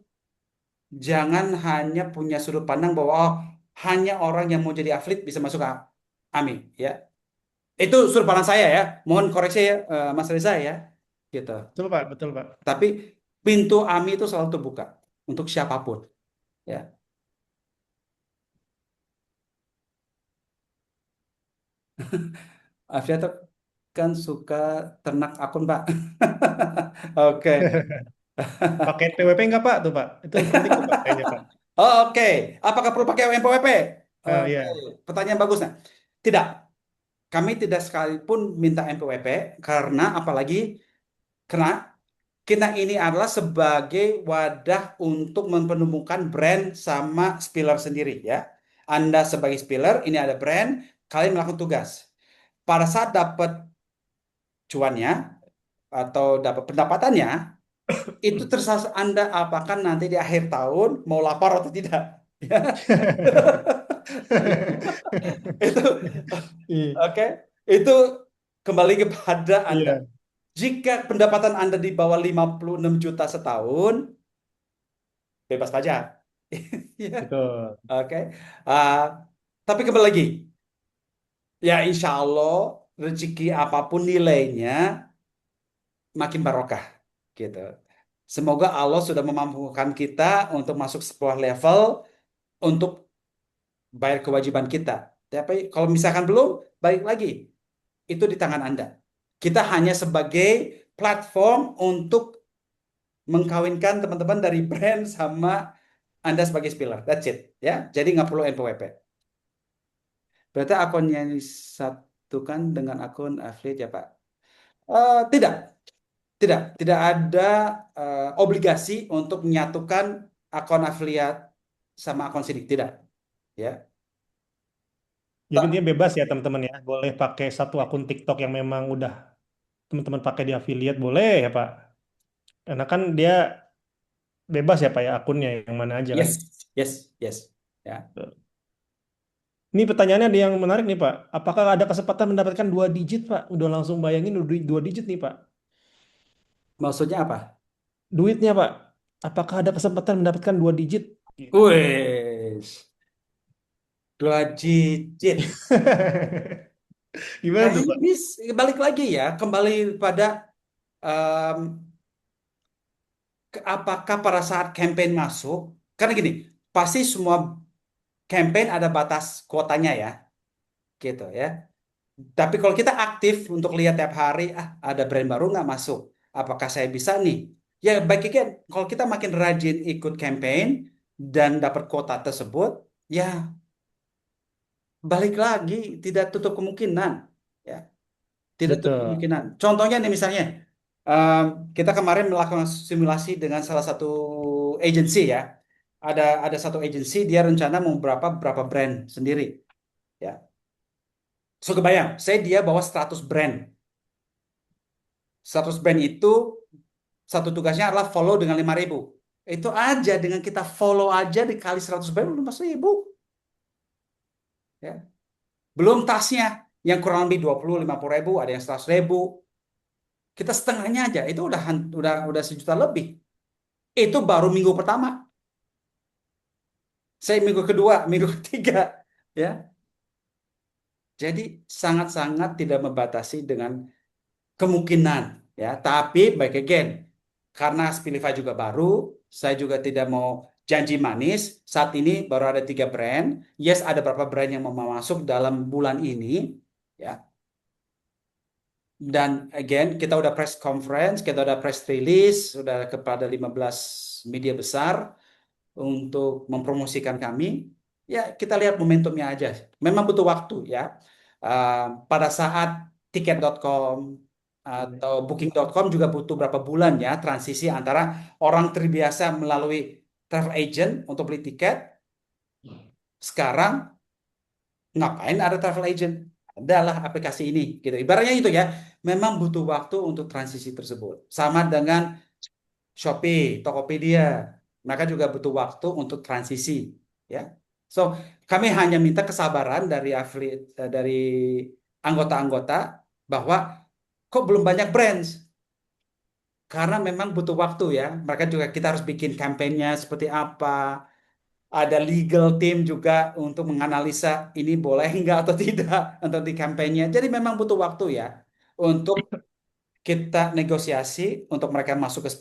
jangan hanya punya sudut pandang bahwa oh, hanya orang yang mau jadi afiliat bisa masuk ke Ami, ya. Itu sudut pandang saya ya. Mohon koreksi ya, Mas Reza ya. Gitu. Betul, Pak. Betul, Pak. Tapi pintu AMI itu selalu terbuka untuk siapapun, ya. Afiliator kan suka ternak akun, Pak. Oke. Pakai PWP nggak, Pak? Tuh, Pak. Itu penting tuh, Pak, kayaknya, Pak. Oh, oke. Apakah perlu pakai NPWP? Oke. Ya. Pertanyaan bagus. Nah. Tidak. Kami tidak sekalipun minta NPWP karena apalagi karena kita ini adalah sebagai wadah untuk mempertemukan brand sama spiller sendiri ya. Anda sebagai spiller, ini ada brand, kalian melakukan tugas. Pada saat dapat cuannya atau dapat pendapatannya, itu terserah Anda apakah nanti di akhir tahun mau lapar atau tidak. Ya. Itu Iya. oke. Itu kembali kepada Anda. Iya. Jika pendapatan Anda di bawah 56 juta setahun, bebas pajak. Ya, Betul. oke. Ah, tapi kembali lagi, ya insya Allah rezeki apapun nilainya makin barokah, gitu. Semoga Allah sudah memampukan kita untuk masuk sebuah level untuk bayar kewajiban kita. Tapi kalau misalkan belum, balik lagi, itu di tangan Anda. Kita hanya sebagai platform untuk mengkawinkan teman-teman dari brand sama Anda sebagai spiller. That's it. Ya, jadi nggak perlu NPWP. Berarti akun yang disatukan dengan akun affiliate ya Pak? Tidak. tidak ada obligasi untuk menyatukan akun afiliat sama akun sidik, tidak, ya. Jadi dia bebas ya teman-teman ya, boleh pakai satu akun TikTok yang memang udah teman-teman pakai di affiliate boleh ya Pak. Karena kan dia bebas ya Pak ya akunnya yang mana aja kan. Yes, yes, yes, ya. Ini pertanyaannya ada yang menarik nih Pak. Apakah ada kesempatan mendapatkan 2 digit Pak? Udah langsung bayangin udah 2 digit nih Pak. Maksudnya apa? Duitnya Pak. Apakah ada kesempatan mendapatkan 2 digit? Gitu. Wes, 2 digit. Gimana Nah, tuh ini Pak? balik lagi ya, kembali pada em, apakah pada saat campaign masuk, karena gini, pasti semua campaign ada batas kuotanya ya, gitu ya. Tapi kalau kita aktif untuk lihat tiap hari, ada brand baru nggak masuk, apakah saya bisa nih? Ya baik again, kalau kita makin rajin ikut campaign dan dapat kuota tersebut, ya balik lagi tidak tutup kemungkinan, ya tidak tutup Betul. kemungkinan. Contohnya nih misalnya, em, kita kemarin melakukan simulasi dengan salah satu agensi ya. Ada satu agensi dia rencana mau berapa brand sendiri, ya. So kebayang, saya dia bawa 100 brand. 100 brand itu satu tugasnya adalah follow dengan 5.000. Itu aja dengan kita follow aja dikali 100 brand 15.000, ya. Belum tasnya yang kurang lebih 20-50 ribu, ada yang 100.000. Kita setengahnya aja itu udah 1 juta lebih. Itu baru minggu pertama. Saya minggu kedua, minggu ketiga, ya. Jadi sangat-sangat tidak membatasi dengan kemungkinan, ya. Tapi baik again, karena Spilify juga baru, saya juga tidak mau janji manis. Saat ini baru ada 3 brand. Yes, ada beberapa brand yang mau masuk dalam bulan ini, ya. Dan again, kita udah press conference, kita udah press release, sudah kepada 15 media besar untuk mempromosikan kami. Ya, kita lihat momentumnya aja. Memang butuh waktu ya. Pada saat tiket.com atau booking.com juga butuh berapa bulan ya transisi antara orang terbiasa melalui travel agent untuk beli tiket, sekarang ngapain ada travel agent? Adalah aplikasi ini gitu. Ibaratnya itu ya, memang butuh waktu untuk transisi tersebut. Sama dengan Shopee, Tokopedia, mereka juga butuh waktu untuk transisi, ya. So, kami hanya minta kesabaran dari dari anggota-anggota bahwa kok belum banyak brands, karena memang butuh waktu ya. Mereka juga kita harus bikin kampanyenya seperti apa. Ada legal team juga untuk menganalisa ini boleh nggak atau tidak untuk di kampanye. Jadi memang butuh waktu ya untuk kita negosiasi untuk mereka masuk ke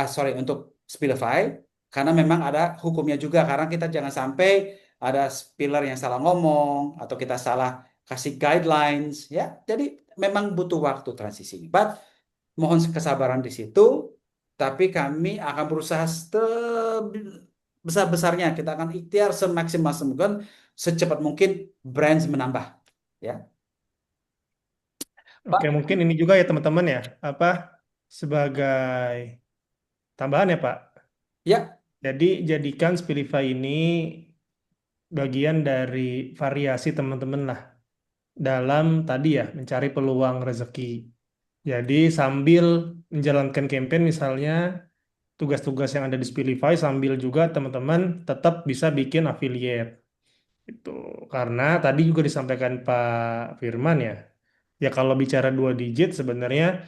sorry, untuk Spillify, karena memang ada hukumnya juga, karena kita jangan sampai ada spiller yang salah ngomong atau kita salah kasih guidelines, ya. Jadi memang butuh waktu transisi ini. But mohon kesabaran di situ, tapi kami akan berusaha sebesar-besarnya, kita akan ikhtiar semaksimal mungkin, secepat mungkin brands menambah, ya. Oke, Pak, mungkin ini juga ya teman-teman ya, apa sebagai tambahan ya Pak. ya. Jadi jadikan Spilify ini bagian dari variasi teman-teman lah dalam tadi ya mencari peluang rezeki. Jadi sambil menjalankan campaign misalnya tugas-tugas yang ada di Spilify sambil juga teman-teman tetap bisa bikin affiliate. Itu karena tadi juga disampaikan Pak Firman ya. Ya kalau bicara 2 digit sebenarnya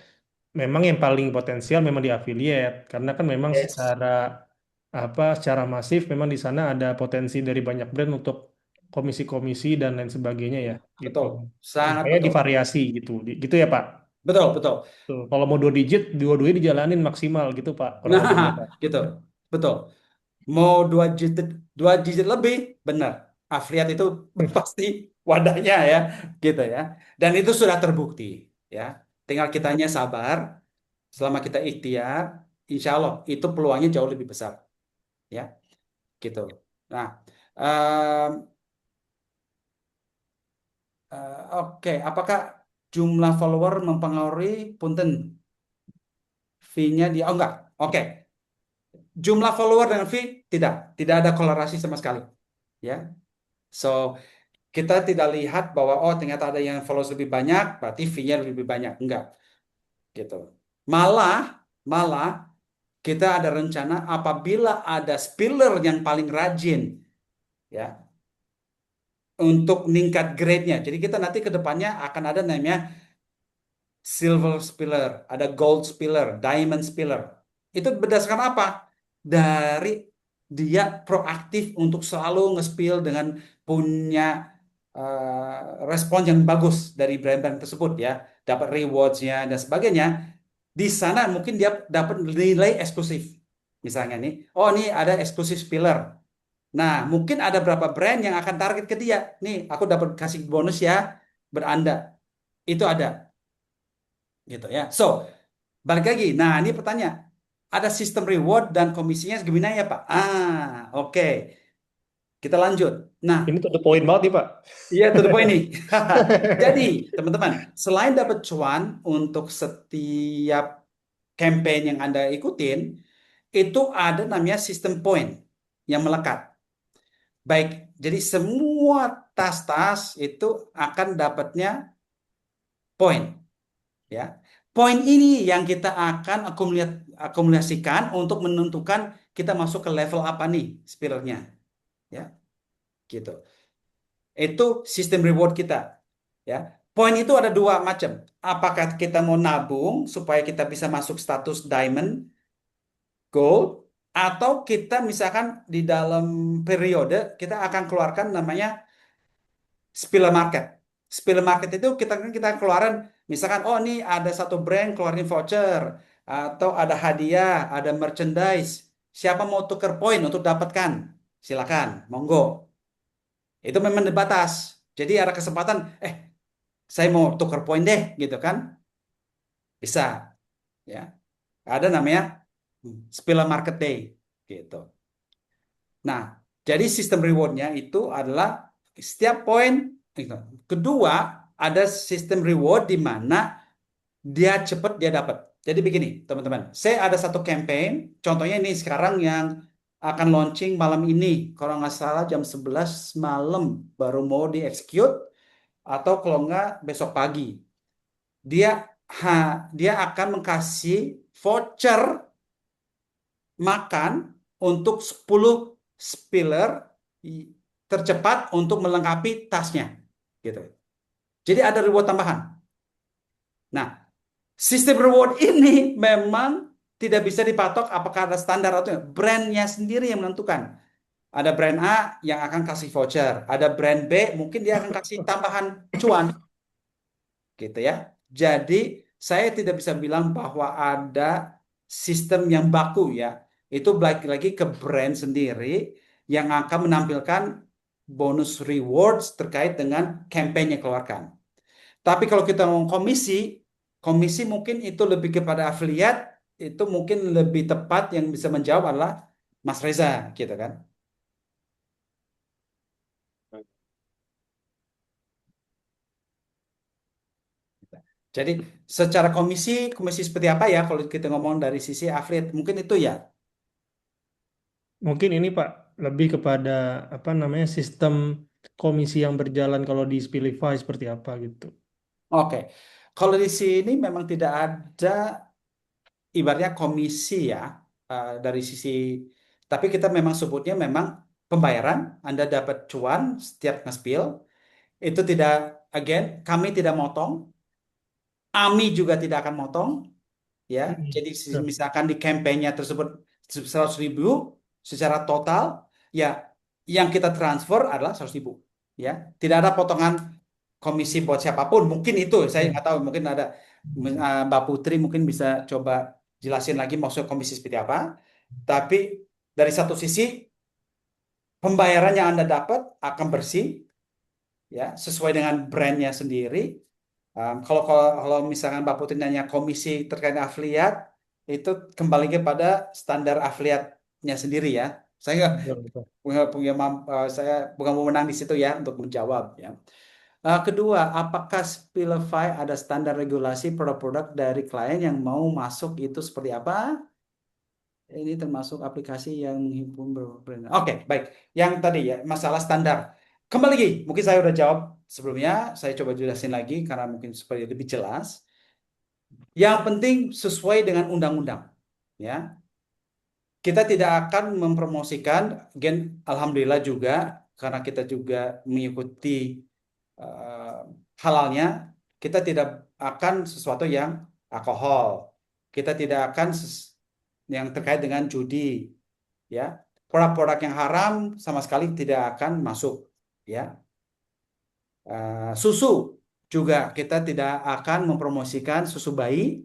memang yang paling potensial memang di affiliate karena kan memang Yes. secara secara masif memang di sana ada potensi dari banyak brand untuk komisi-komisi dan lain sebagainya ya gitu. Betul, sangat Makanya betul. divariasi gitu. Gitu ya Pak. Betul, betul. Tuh, kalau mau 2 digit, dua-duanya dijalanin maksimal gitu Pak, kurang Nah, lebihnya Pak. gitu. Betul. Mau 2 digit lebih, benar. Afiliat itu pasti wadahnya ya, gitu ya. Dan itu sudah terbukti, ya. Tinggal kitanya sabar, selama kita ikhtiar, insya Allah itu peluangnya jauh lebih besar, ya, gitu. Nah, em, oke, apakah jumlah follower mempengaruhi punten? Fee-nya dia, oh enggak, oke. Jumlah follower dengan fee tidak ada korelasi sama sekali, ya. So kita tidak lihat bahwa oh ternyata ada yang followers lebih banyak, berarti fee-nya lebih banyak, enggak, gitu. Malah kita ada rencana apabila ada spiller yang paling rajin, ya, untuk meningkat grade-nya. Jadi kita nanti ke depannya akan ada namanya silver spiller, ada gold spiller, diamond spiller. Itu berdasarkan apa? Dari dia proaktif untuk selalu nge-spill dengan punya respon yang bagus dari brand-brand tersebut, ya, dapat rewards-nya dan sebagainya. Di sana mungkin dia dapat nilai eksklusif. Misalnya nih, oh ini ada eksklusif spiller. Nah, mungkin ada berapa brand yang akan target ke dia. Nih, aku dapat kasih bonus ya, beranda. Itu ada, gitu ya. So, balik lagi. Nah, ini pertanyaan. Ada sistem reward dan komisinya gimana ya, Pak? Oke. Kita lanjut. Nah, Ini tuh the point banget nih Pak. iya, to the point nih. Jadi, teman-teman, selain dapat cuan untuk setiap campaign yang Anda ikutin, itu ada namanya sistem point yang melekat. Baik, jadi semua tas-tas itu akan dapatnya poin, ya. Poin ini yang kita akan akumulasikan untuk menentukan kita masuk ke level apa nih spiralnya, ya, gitu. Itu sistem reward kita, ya. Poin itu ada dua macam. Apakah kita mau nabung supaya kita bisa masuk status diamond, gold, atau kita misalkan di dalam periode kita akan keluarkan namanya spiller market. Spiller market itu kita keluaran, misalkan oh ini ada satu brand keluarin voucher atau ada hadiah, ada merchandise. Siapa mau tuker poin untuk dapatkan? Silakan, monggo. Itu memang terbatas. Jadi ada kesempatan, saya mau tuker poin deh, gitu kan? Bisa, ya. Ada namanya spiller market day, gitu. Nah, jadi sistem rewardnya itu adalah setiap poin. Gitu. Kedua, ada sistem reward di mana dia cepat dia dapat. Jadi begini, teman-teman. Saya ada satu campaign, contohnya ini sekarang yang akan launching malam ini. Kalau nggak salah jam 11 malam baru mau di-execute, atau kalau nggak besok pagi. Dia dia akan mengkasih voucher makan untuk 10 spiller tercepat untuk melengkapi tasnya, gitu. Jadi ada reward tambahan. Nah, sistem reward ini memang tidak bisa dipatok apakah ada standar atau enggak. Brandnya sendiri yang menentukan. Ada brand A yang akan kasih voucher, ada brand B mungkin dia akan kasih tambahan cuan, gitu ya. Jadi saya tidak bisa bilang bahwa ada sistem yang baku, ya. Itu balik lagi ke brand sendiri yang akan menampilkan bonus rewards terkait dengan campaign yang keluarkan. Tapi kalau kita ngomong komisi, komisi mungkin itu lebih kepada afiliat, itu mungkin lebih tepat yang bisa menjawab adalah Mas Reza, gitu kan. Jadi secara komisi, komisi seperti apa ya kalau kita ngomong dari sisi affiliate, mungkin itu ya. Mungkin ini Pak lebih kepada apa namanya sistem komisi yang berjalan kalau di Spilify seperti apa gitu. Oke. Kalau di sini memang tidak ada ibaratnya komisi, ya, dari sisi, tapi kita memang sebutnya memang pembayaran, Anda dapat cuan setiap nge-spill, itu tidak, again, kami tidak motong, AMI juga tidak akan motong, ya. Jadi Ya. misalkan di kampanye tersebut 100.000 secara total, ya, yang kita transfer adalah 100.000, ya. Tidak ada potongan komisi buat siapapun. Mungkin itu saya nggak tahu. Mungkin ada Mbak Putri mungkin bisa coba jelasin lagi maksud komisi seperti apa. Tapi dari satu sisi pembayaran yang Anda dapat akan bersih, ya, sesuai dengan brandnya sendiri. Kalau misalkan Mbak Putri nanya komisi terkait afiliat, itu kembali kepada standar afiliatnya sendiri, ya. Saya nggak Betul, betul. saya bukan wewenang di situ, ya, untuk menjawab, ya. Kedua, apakah Spilify ada standar regulasi produk-produk dari klien yang mau masuk itu seperti apa? Ini termasuk aplikasi yang menghimpun beberapa brand. Oke, baik. Yang tadi ya, masalah standar. Kembali lagi, mungkin saya udah jawab sebelumnya. Saya coba jelasin lagi karena mungkin supaya lebih jelas. Yang penting sesuai dengan undang-undang. Ya, kita tidak akan mempromosikan, alhamdulillah juga, karena kita juga mengikuti eh, halalnya, kita tidak akan sesuatu yang alkohol. Kita tidak akan yang terkait dengan judi, ya. Produk-produk yang haram sama sekali tidak akan masuk, ya. Susu juga kita tidak akan mempromosikan susu bayi,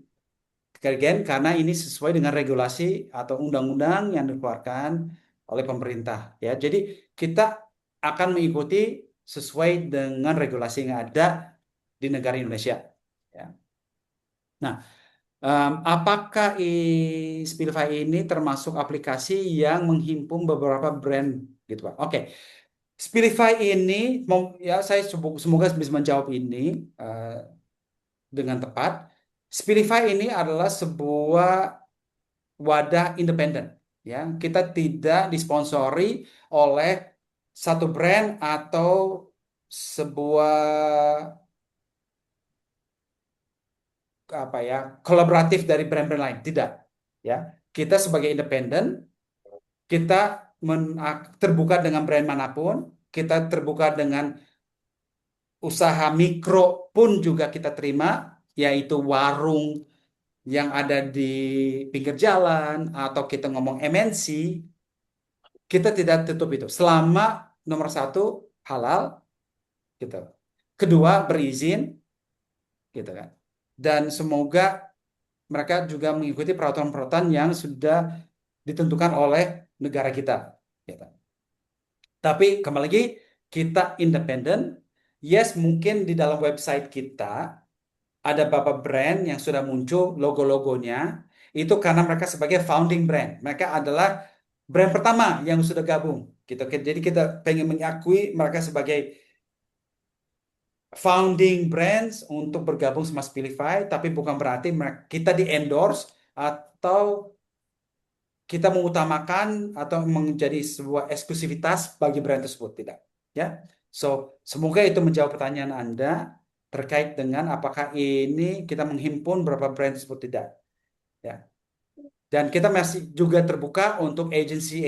karena ini sesuai dengan regulasi atau undang-undang yang dikeluarkan oleh pemerintah, ya. Jadi kita akan mengikuti sesuai dengan regulasi yang ada di negara Indonesia, ya. Nah, apakah Spilify ini termasuk aplikasi yang menghimpun beberapa brand gitu, Pak? Oke. Spilify ini ya saya semoga bisa menjawab ini eh, dengan tepat. Spilify ini adalah sebuah wadah independen, ya. Kita tidak disponsori oleh satu brand atau sebuah apa ya, kolaboratif dari brand-brand lain, tidak, ya. Kita sebagai independen, kita terbuka dengan brand manapun, kita terbuka dengan usaha mikro pun juga kita terima, yaitu warung yang ada di pinggir jalan atau kita ngomong MNC, kita tidak tutup itu selama nomor satu halal, gitu. Kedua, berizin, gitu kan. Dan semoga mereka juga mengikuti peraturan-peraturan yang sudah ditentukan oleh negara kita, gitu. Tapi kembali lagi, kita independen. Yes, mungkin di dalam website kita ada beberapa brand yang sudah muncul logo-logonya. Itu karena mereka sebagai founding brand. Mereka adalah brand pertama yang sudah gabung, gitu. Jadi kita pengen mengakui mereka sebagai founding brands untuk bergabung sama Spilify, tapi bukan berarti kita di endorse atau kita mengutamakan atau menjadi sebuah eksklusivitas bagi brand tersebut, tidak, ya. So, semoga itu menjawab pertanyaan Anda terkait dengan apakah ini kita menghimpun berapa brand tersebut, tidak, ya. Dan kita masih juga terbuka untuk agency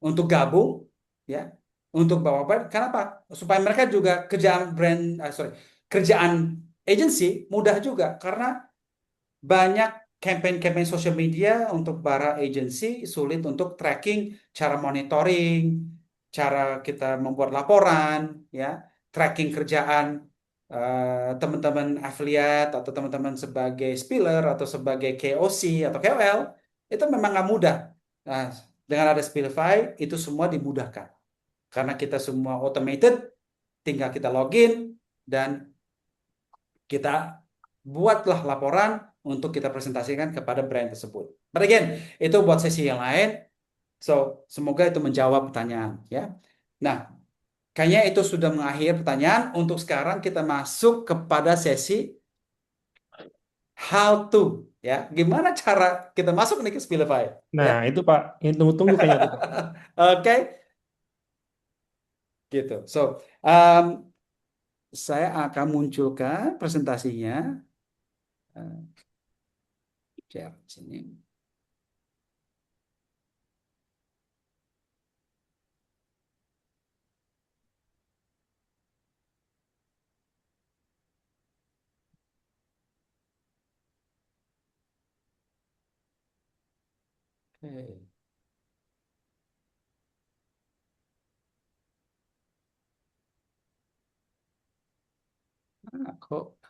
untuk gabung, ya, untuk bawa brand. Kenapa? Supaya mereka juga kerjaan agency mudah juga, karena banyak campaign-campaign sosial media untuk para agency sulit untuk tracking, cara monitoring, cara kita membuat laporan, ya, tracking kerjaan teman-teman affiliate atau teman-teman sebagai spiller atau sebagai KOC atau KOL, itu memang nggak mudah. Nah, dengan ada Spilify itu semua dimudahkan karena kita semua automated, tinggal kita login dan kita buatlah laporan untuk kita presentasikan kepada brand tersebut. But again, itu buat sesi yang lain. So, semoga itu menjawab pertanyaan, ya. Nah, kayaknya itu sudah mengakhiri pertanyaan. Untuk sekarang kita masuk kepada sesi how to, ya. Gimana cara kita masuk nih ke Spilify, ya. Nah, itu Pak, yang tunggu-tunggu kayaknya tuh, Pak. Oke, gitu. So, um, saya akan munculkan presentasinya. Share sini. Oke. Ah, kok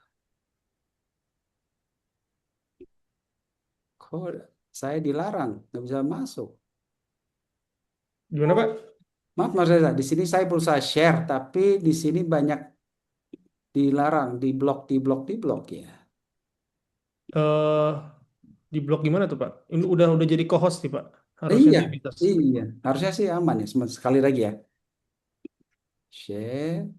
saya dilarang, nggak bisa masuk. Gimana Pak? Maaf Mas Reza, di sini saya berusaha share, tapi di sini banyak dilarang, di blok ya. Eh, di blog gimana tuh Pak? Ini udah jadi co-host nih Pak. Harusnya Iya, dia bisa. harusnya sih aman ya. Sekali lagi ya, share.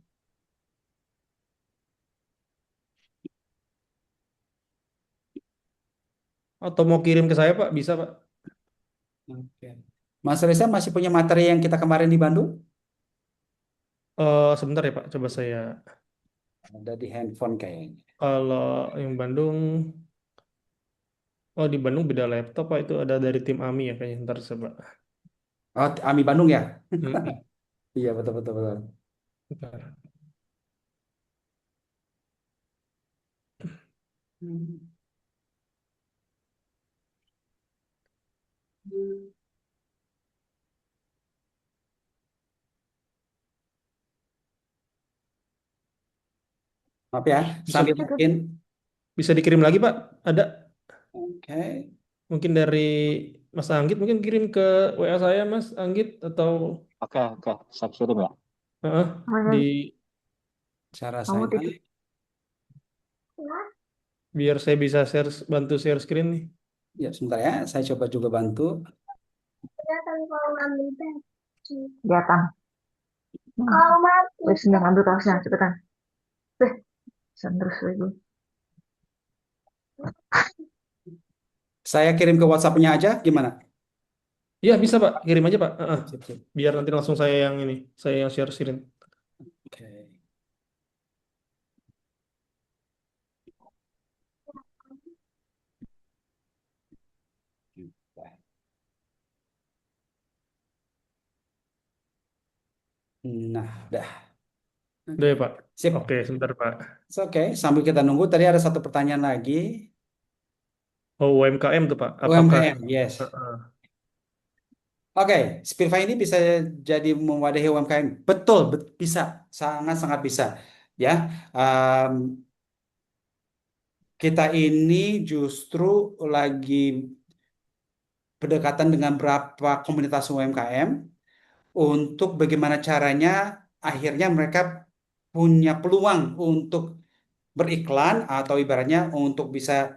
Atau mau kirim ke saya Pak? Bisa Pak. Oke. Mas Reza masih punya materi yang kita kemarin di Bandung? Sebentar ya Pak, coba saya. Ada di handphone kayaknya. Kalau yang Bandung, oh di Bandung beda laptop Pak, itu ada dari tim AMI ya kayaknya. Ntar coba. Oh, AMI Bandung ya? Mm-mm. Iya, betul, betul, betul. Bentar. Hmm. Maaf ya, Bisa sambil mungkin. bisa dikirim lagi Pak? Ada Oke. mungkin dari Mas Anggit mungkin kirim ke WA saya Mas Anggit atau Oke, oke, saya kirim ya. Heeh, di Cara Kamu saya, tidur. biar saya bisa bantu share screen nih. ya sebentar ya, saya coba juga bantu. Kelihatan. Kalau mati. Wes, sedang ambil kaosnya, cepetan. Weh, terus lagi. Saya kirim ke WhatsApp-nya aja, gimana? Iya bisa Pak, kirim aja Pak. Heeh. Sip, sip. Biar nanti langsung saya yang ini, saya yang share screen. Oke. Nah, dah. Udah Oke. ya Pak. Sip. Oke, sebentar Pak. Oke, sambil kita nunggu, tadi ada satu pertanyaan lagi. Oh, UMKM tuh Pak. Apakah UMKM, yes. Heeh. Oke, Spillfy ini bisa jadi mewadahi UMKM. Betul, bisa. Sangat-sangat bisa. Ya, Em, kita ini justru lagi berdekatan dengan beberapa komunitas UMKM untuk bagaimana caranya akhirnya mereka punya peluang untuk beriklan atau ibaratnya untuk bisa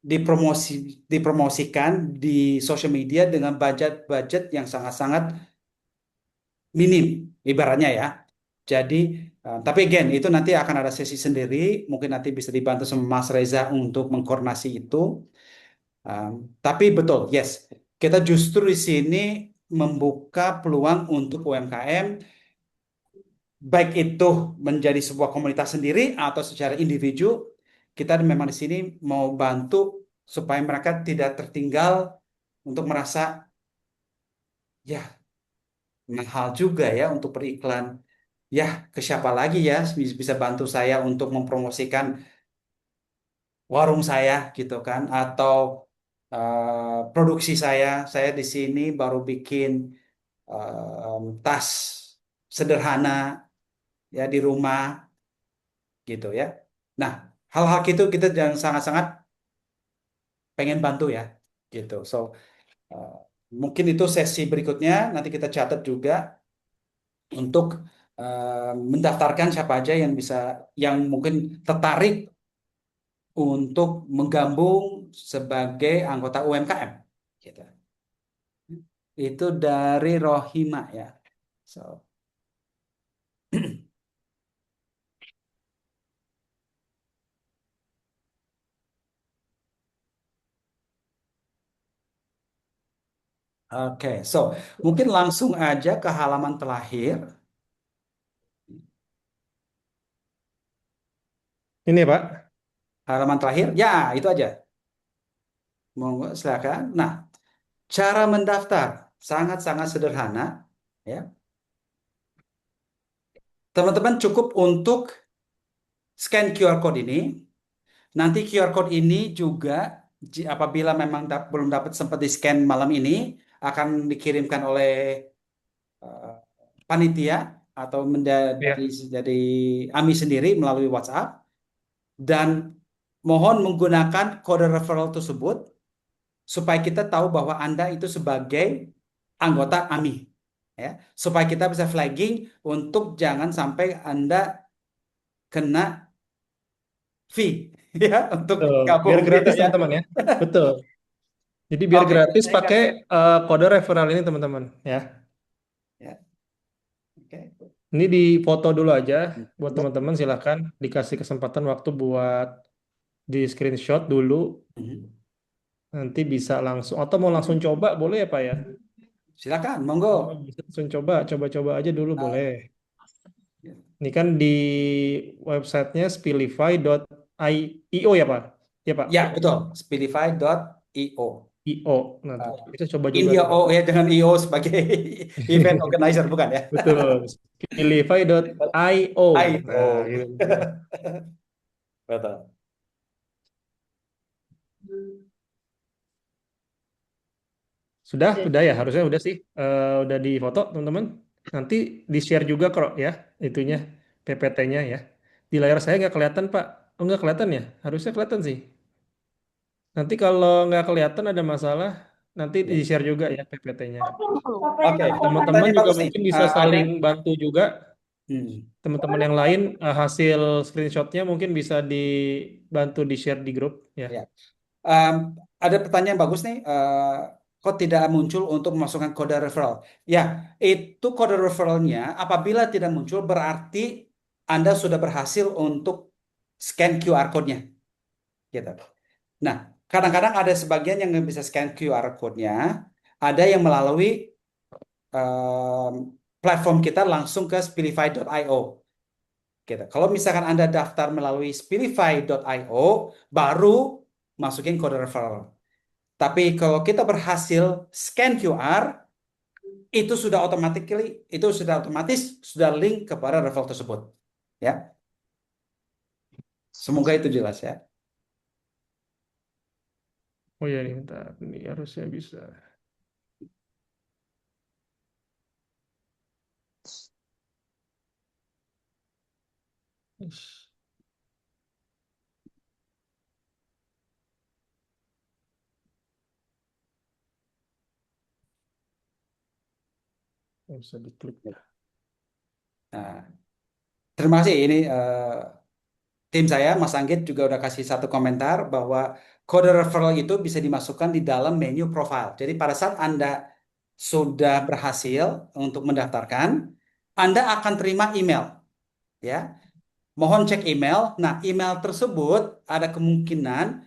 dipromosi dipromosikan di sosial media dengan budget-budget yang sangat-sangat minim ibaratnya ya. Jadi tapi again itu nanti akan ada sesi sendiri, mungkin nanti bisa dibantu sama Mas Reza untuk mengkoordinasi itu. Um, tapi betul, yes, kita justru di sini membuka peluang untuk UMKM, baik itu menjadi sebuah komunitas sendiri atau secara individu. Kita memang di sini mau bantu supaya mereka tidak tertinggal untuk merasa ya mahal juga ya untuk beriklan. Ya, ke siapa lagi ya bisa bantu saya untuk mempromosikan warung saya gitu kan atau produksi saya. Saya di sini baru bikin tas sederhana ya di rumah gitu ya. Nah, hal-hal gitu kita jangan sangat-sangat pengen bantu ya gitu. So uh, mungkin itu sesi berikutnya nanti kita catat juga untuk mendaftarkan siapa aja yang bisa yang mungkin tertarik untuk menggabung sebagai anggota UMKM gitu. Itu dari Rohima ya. So, oke, so mungkin langsung aja ke halaman terakhir. Ini ya, Pak. Halaman terakhir, ya itu aja. Monggo silakan. Nah, cara mendaftar sangat-sangat sederhana, ya. Teman-teman cukup untuk scan QR code ini. Nanti QR code ini juga apabila memang belum dapat sempat di scan malam ini akan dikirimkan oleh eh, panitia atau Iya. dari AMI sendiri melalui WhatsApp dan mohon menggunakan kode referral tersebut supaya kita tahu bahwa Anda itu sebagai anggota AMI ya supaya kita bisa flagging untuk jangan sampai Anda kena fee ya untuk Biar gabung gitu gratis ya. teman-teman ya. Betul. Jadi biar Oke. gratis pakai kode referral ini teman-teman ya. Ya, oke. Ini di foto dulu aja buat teman-teman silahkan dikasih kesempatan waktu buat di screenshot dulu, Mhm. nanti bisa langsung atau mau langsung coba boleh ya Pak ya? Silakan, monggo. Oh, bisa langsung coba aja dulu boleh. Ah, ya. Ini kan di websitenya spilify.io ya Pak? Ya Pak? Ya, betul. Speedify.io. IO. Nah, Ah, kita coba juga India tuh. O ya, dengan IO sebagai event organizer, bukan ya? Betul. Spilify.io. Nah, IO. gitu. Betul. Betul. Sudah ya, harusnya udah sih. Udah di foto, teman-teman. Nanti di-share juga kok ya, itunya, PPT-nya ya. Di layar saya nggak kelihatan, Pak. Oh, nggak kelihatan ya? Harusnya kelihatan sih. Nanti kalau nggak kelihatan ada masalah, nanti Ya. di-share juga ya PPT-nya. Oke, Teman-teman pertanyaan juga bagus nih. mungkin bisa Ada, saling bantu juga. hmm, Teman-teman yang lain, hasil screenshotnya mungkin bisa dibantu di-share di grup ya. ya. Um, ada pertanyaan bagus nih. Kok tidak muncul untuk memasukkan kode referral? Ya, itu kode referralnya apabila tidak muncul berarti Anda sudah berhasil untuk scan QR code-nya, gitu. Nah, kadang-kadang ada sebagian yang nggak bisa scan QR code-nya, ada yang melalui um, platform kita langsung ke spilify.io. Gitu. Kalau misalkan Anda daftar melalui spilify.io, baru masukin kode referral. Tapi kalau kita berhasil scan QR, itu sudah otomatis sudah link kepada referral tersebut. Ya, semoga itu jelas ya. Oh ya, nih, bentar. Ini harusnya bisa. Ish, nggak bisa diklik. Nah, terima kasih. Ini tim saya, Mas Anggit juga udah kasih satu komentar bahwa kode referral itu bisa dimasukkan di dalam menu profile. Jadi pada saat Anda sudah berhasil untuk mendaftarkan, Anda akan terima email, ya. Mohon cek email. Nah, email tersebut ada kemungkinan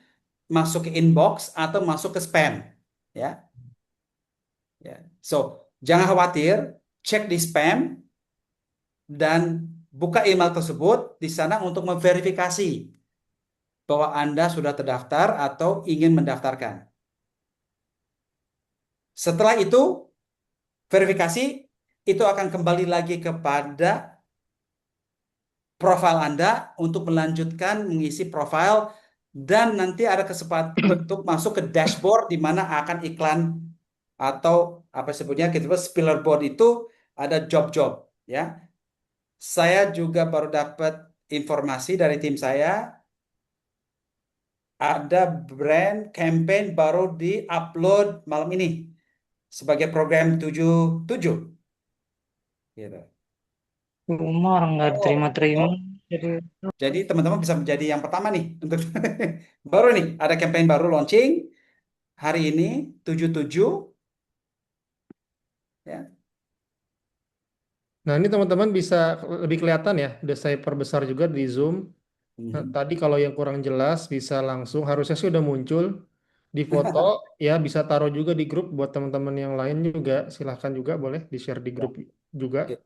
masuk ke inbox atau masuk ke spam, ya. Ya. So, jangan khawatir, cek di spam dan buka email tersebut di sana untuk memverifikasi bahwa Anda sudah terdaftar atau ingin mendaftarkan. Setelah itu, verifikasi itu akan kembali lagi kepada profil Anda untuk melanjutkan mengisi profil dan nanti ada kesempatan untuk masuk ke dashboard di mana akan iklan atau apa sebutnya kita sebut spiller board itu ada job-job, ya. Saya juga baru dapat informasi dari tim saya ada brand campaign baru di-upload malam ini sebagai program 77 gitu. Rumah orang nggak diterima-terima. Oh, Jadi jadi teman-teman bisa menjadi yang pertama nih untuk baru nih ada campaign baru launching hari ini 77 ya. Nah, ini teman-teman bisa lebih kelihatan ya. Udah saya perbesar juga di Zoom. Nah, Mhm. tadi kalau yang kurang jelas bisa langsung, harusnya sih udah muncul di foto ya, bisa taruh juga di grup buat teman-teman yang lain juga. Silahkan juga boleh di-share di Ya, grup juga. oke.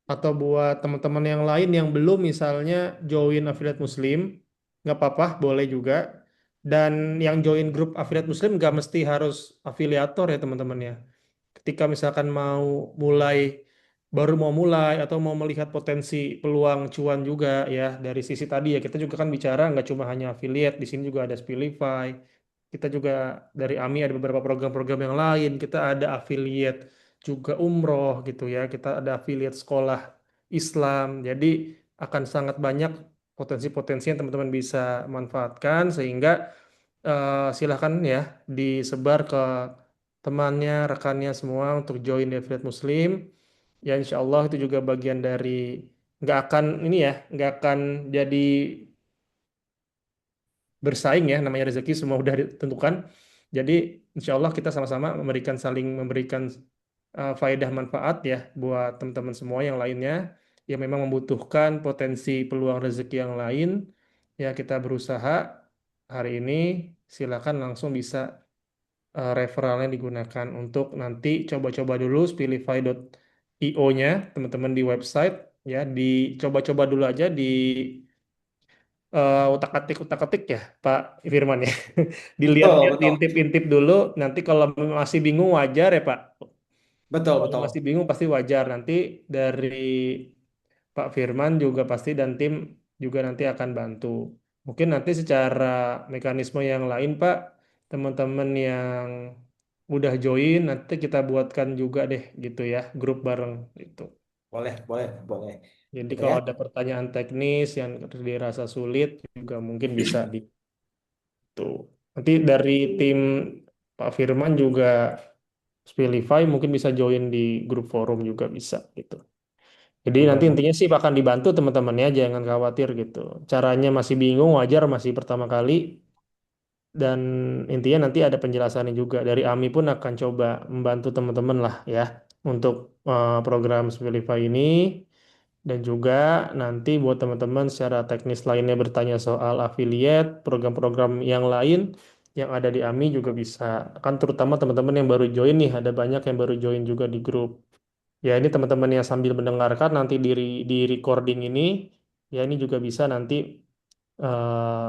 Atau buat teman-teman yang lain yang belum misalnya join affiliate Muslim, nggak apa-apa, boleh juga. Dan yang join grup affiliate Muslim nggak mesti harus afiliator ya teman-teman ya. Ketika misalkan mulai baru mau mulai atau mau melihat potensi peluang cuan juga ya dari sisi tadi ya, kita juga kan bicara nggak cuma hanya affiliate, di sini juga ada Spilify, kita juga dari AMI ada beberapa program-program yang lain, kita ada affiliate juga umroh gitu ya, kita ada affiliate sekolah Islam, jadi akan sangat banyak potensi-potensi yang teman-teman bisa manfaatkan sehingga silahkan ya disebar ke temannya, rekannya semua untuk join di Affiliate Muslim. Ya insya Allah itu juga bagian dari nggak akan ini ya, nggak akan jadi bersaing ya, namanya rezeki semua udah ditentukan. Jadi insya Allah kita sama-sama saling memberikan faedah manfaat ya buat teman-teman semua yang lainnya yang memang membutuhkan potensi peluang rezeki yang lain. Ya kita berusaha hari ini, silakan langsung bisa referralnya digunakan untuk nanti coba-coba dulu Spilify.io-nya teman-teman di website ya, dicoba-coba dulu aja di utak-atik ya Pak Firman ya. Betul, Dilihat-lihat, betul. diintip-intip dulu. Nanti kalau masih bingung wajar ya Pak. Betul, Kalau betul. masih bingung pasti wajar. Nanti dari Pak Firman juga pasti dan tim juga nanti akan bantu. Mungkin nanti secara mekanisme yang lain Pak, teman-teman yang udah join nanti kita buatkan juga deh gitu ya, grup bareng itu. Boleh, boleh, boleh. Jadi Gitu ya. kalau ada pertanyaan teknis yang dirasa sulit juga mungkin bisa di itu. Nanti dari tim Pak Firman juga Spilify mungkin bisa join di grup forum juga bisa gitu. Jadi nanti Boleh. intinya sih akan dibantu teman-teman ya, jangan khawatir gitu. Caranya masih bingung, wajar masih pertama kali. Dan intinya nanti ada penjelasannya juga. Dari AMI pun akan coba membantu teman-teman lah ya untuk program Spilify ini. Dan juga nanti buat teman-teman secara teknis lainnya bertanya soal affiliate, program-program yang lain yang ada di AMI juga bisa. Kan terutama teman-teman yang baru join nih, ada banyak yang baru join juga di grup. Ya ini teman-teman yang sambil mendengarkan nanti di recording ini, ya ini juga bisa nanti